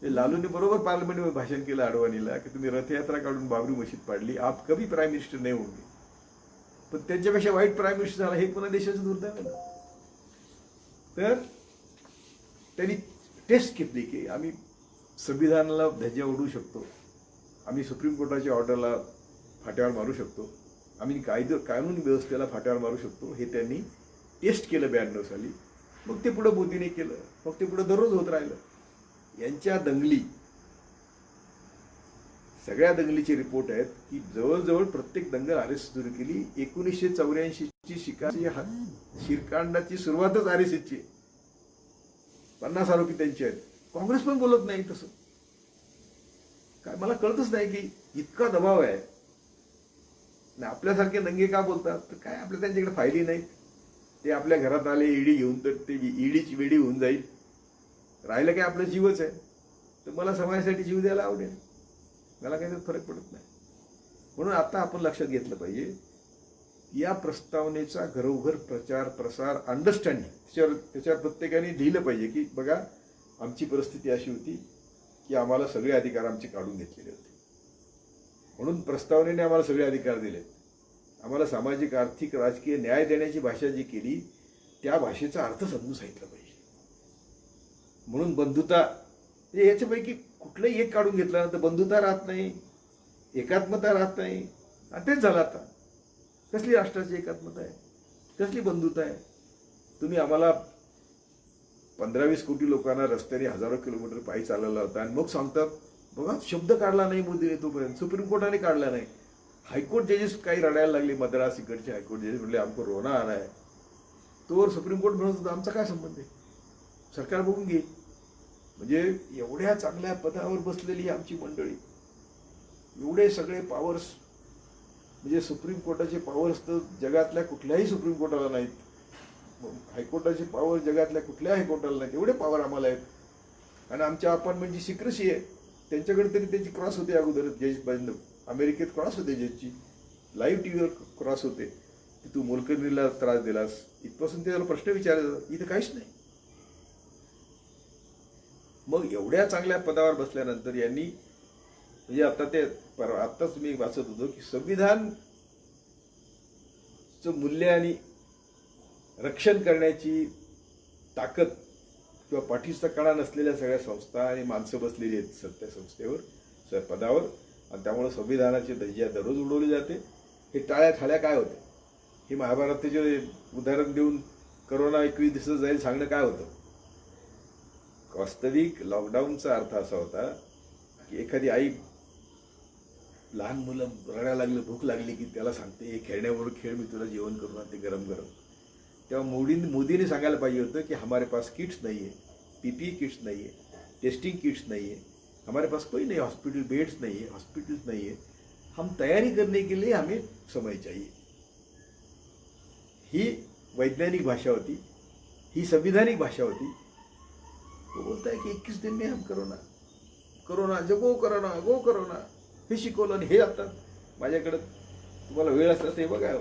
ते लालूने बरोबर पार्लमेंटमध्ये भाषण केलं अडवाणीला की तुम्ही रथयात्रा काढून बाबरी मशीद पाडली, आप कभी प्राईम मिनिस्टर नाही होंगे. पण त्यांच्यापेक्षा वाईट प्राईम मिनिस्टर झाला, हे पुन्हा देशाचं दुर्दैव आहे ना. तर त्यांनी टेस्ट घेतली की आम्ही संविधानाला धज्जा उडवू शकतो, आम्ही सुप्रीम कोर्टाच्या ऑर्डरला फाट्यावर मारू शकतो, आम्ही कानून व्यवस्थेला फाट्यावर मारू शकतो. हे त्यांनी टेस्ट केलं 92 साली. मग ते पुढे मोदीने केलं, मग ते पुढे दररोज होत राहिलं. यांच्या दंगली, सगळ्या दंगलीचे रिपोर्ट आहेत की जवळजवळ प्रत्येक दंगल RSS सुरू केली. 1984ची शिरकांडाची सुरुवातच RSSची. 50 आरोपी त्यांचे आहेत. काँग्रेस पण बोलत नाही तसं. काय मला कळतच नाही की इतका दबाव आहे. आपल्यासारखे दंगे का बोलतात? तर काय आपल्या त्यांच्याकडे फायली नाहीत. ते आपल्या घरात आले ईडी घेऊन तर ते ईडीची वेडी होऊन जाईल. राहिलं काय आपला जीवच आहे. तर मला समाजासाठी जीव द्यायला आवडेल, मला काही फरक पडत नाही. म्हणून आता आपण लक्षात घेतलं पाहिजे, या प्रस्तावनेचा घरोघर प्रचार प्रसार, अंडरस्टँडिंग त्याच्यावर प्रत्येकाने लिहिलं पाहिजे की बघा आमची परिस्थिती अशी होती की आम्हाला सगळे अधिकार आमचे काढून घेतलेले होते, म्हणून प्रस्तावनेने आम्हाला सगळे अधिकार दिले. आम्हाला सामाजिक, आर्थिक, राजकीय न्याय देण्याची भाषा जी केली त्या भाषेचा अर्थ समजून सांगितला पाहिजे. म्हणून बंधुता, याच्यापैकी कुठलंही एक काढून घेतलं तर बंधुता राहत नाही, एकात्मता राहत नाही. आणि तेच झालं आता. कसली राष्ट्राची एकात्मता आहे, कसली बंधुता आहे? तुम्ही आम्हाला 15-20 कोटी लोकांना रस्त्याने हजारो किलोमीटर पायी चालवला होता आणि मग सांगतात बघा शब्द काढला नाही मोदीने तोपर्यंत, सुप्रीम कोर्टाने काढला नाही. हायकोर्ट जजेस काही रडायला लागले, मद्रास इकडचे हायकोर्ट जजेस म्हणले आमको रोना आ रहा है. तोवर सुप्रीम कोर्ट म्हणत होतं आमचा काय संबंध आहे, सरकार बघून घेईल. म्हणजे एवढ्या चांगल्या पदावर बसलेली आमची मंडळी, एवढे सगळे पॉवर्स, म्हणजे सुप्रीम कोर्टाचे पॉवर्स तर जगातल्या कुठल्याही सुप्रीम कोर्टाला नाहीत, हायकोर्टाचे पॉवर जगातल्या कुठल्याही हायकोर्टाला नाहीत. एवढे पॉवर आम्हाला आहेत. आणि आमच्या अपॉइंटमेंटची सिक्रेसी आहे. त्यांच्याकडे तरी त्याची क्रॉस होते अगोदर, जज अमेरिकेत क्रॉस होते जजची, लाईव्ह टीव्हीवर क्रॉस होते की तू मोलकरणीला त्रास दिलास, इथपासून ते त्याला प्रश्न विचारले. इथं काहीच नाही. मग एवढ्या चांगल्या पदावर बसल्यानंतर यांनी, म्हणजे आता ते आत्ताच मी वाचत होतो की संविधानचं मूल्य आणि रक्षण करण्याची ताकद किंवा पाठीचा कणा नसलेल्या सगळ्या संस्था आणि माणसं बसलेली आहेत सत्य संस्थेवर, पदावर. आणि त्यामुळे संविधानाची धज्जा दररोज उडवली जाते. हे टाळ्या ठाळ्या काय होते? हे महाभारताचे उदाहरण देऊन करोना 21 दिवसात जाईल सांगणं काय होतं? वास्तविक लॉकडाऊनचा अर्थ असा होता की एखादी आई, लहान मुलं रडायला लागलं, भूक लागली की त्याला सांगते हे खेळण्याबरोबर खेळ, मी तुला जेवण करून आणते गरम गरम. तेव्हा मोदीने सांगायला पाहिजे होतं की हमारे पास किट्स नहीं है, PPE किट्स नहीं है, टेस्टिंग किट्स नहीं है, हमारे पास कोई नहीं, हॉस्पिटल बेड्स नहीं है, हॉस्पिटल्स नहीं है, हम तैयारी करने के लिए हमें समय चाहिए. ही वैज्ञानिक भाषा होती, ही संविधानिक भाषा होती. तो बोलता है की 21 दिन में हम कोरोना जगो कोरोना हे शिकवलं. आणि हे आता माझ्याकडे तुम्हाला वेळ असला ते बघा,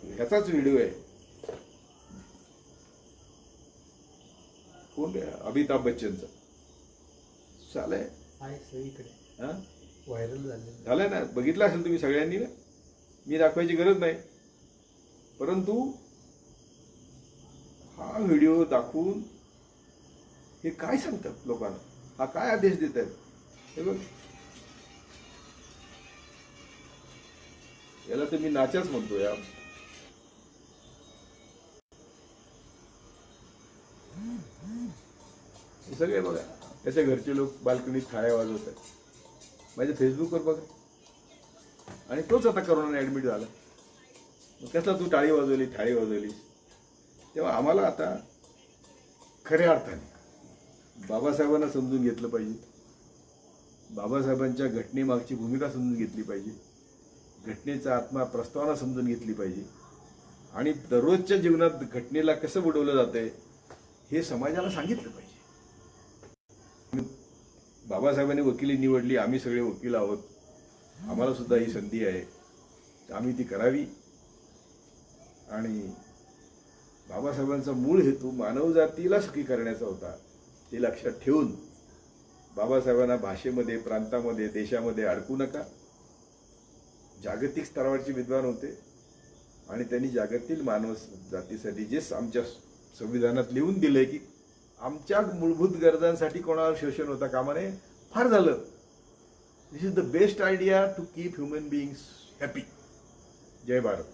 ह्याचाच व्हिडिओ आहे. कोण रे? अमिताभ बच्चनचा चालय सगळीकडे व्हायरल झालंय ना, बघितलं असेल तुम्ही सगळ्यांनी ना. मी दाखवायची गरज नाही, परंतु हा व्हिडिओ दाखवून हे काय सांगतात लोकांना, हा काय आदेश देत आहेत हे बघ. याला तर मी नाचाच म्हणतो या. हे सगळे बघा, त्याच्या घरचे लोक बाल्कनीत थाळ्या वाजवत आहेत, माझ्या फेसबुकवर बघा. आणि तोच आता करोनाने ॲडमिट झाला. मग कसला तू टाळी वाजवलीस. तेव्हा आम्हाला आता खऱ्या अर्थाने बाबासाहेबांना समजून घेतलं पाहिजे. बाबासाहेबांच्या घटनेमागची भूमिका समजून घेतली पाहिजे. घटनेचा आत्मा प्रस्तावना समजून घेतली पाहिजे. आणि दररोजच्या जीवनात घटनेला कसं बुडवलं जातंय हे समाजाला सांगितलं पाहिजे. बाबासाहेबांनी वकिली निवडली, आम्ही सगळे वकील आहोत, आम्हाला सुद्धा ही संधी आहे, आम्ही ती करावी. आणि बाबासाहेबांचा मूळ हेतू मानवजातीला सुखी करण्याचा होता, ते लक्षात ठेवून बाबासाहेबांना भाषेमध्ये, प्रांतामध्ये, देशामध्ये अडकू नका. जागतिक स्तरावरचे विद्वान होते आणि त्यांनी जागतिक मानव जातीसाठी जे आमच्या संविधानात लिहून दिलंय की आमच्या मूलभूत गरजांसाठी कोणावर शोषण होता कामा नये, फार झालं. This is the best idea to keep human beings happy. जय भारत.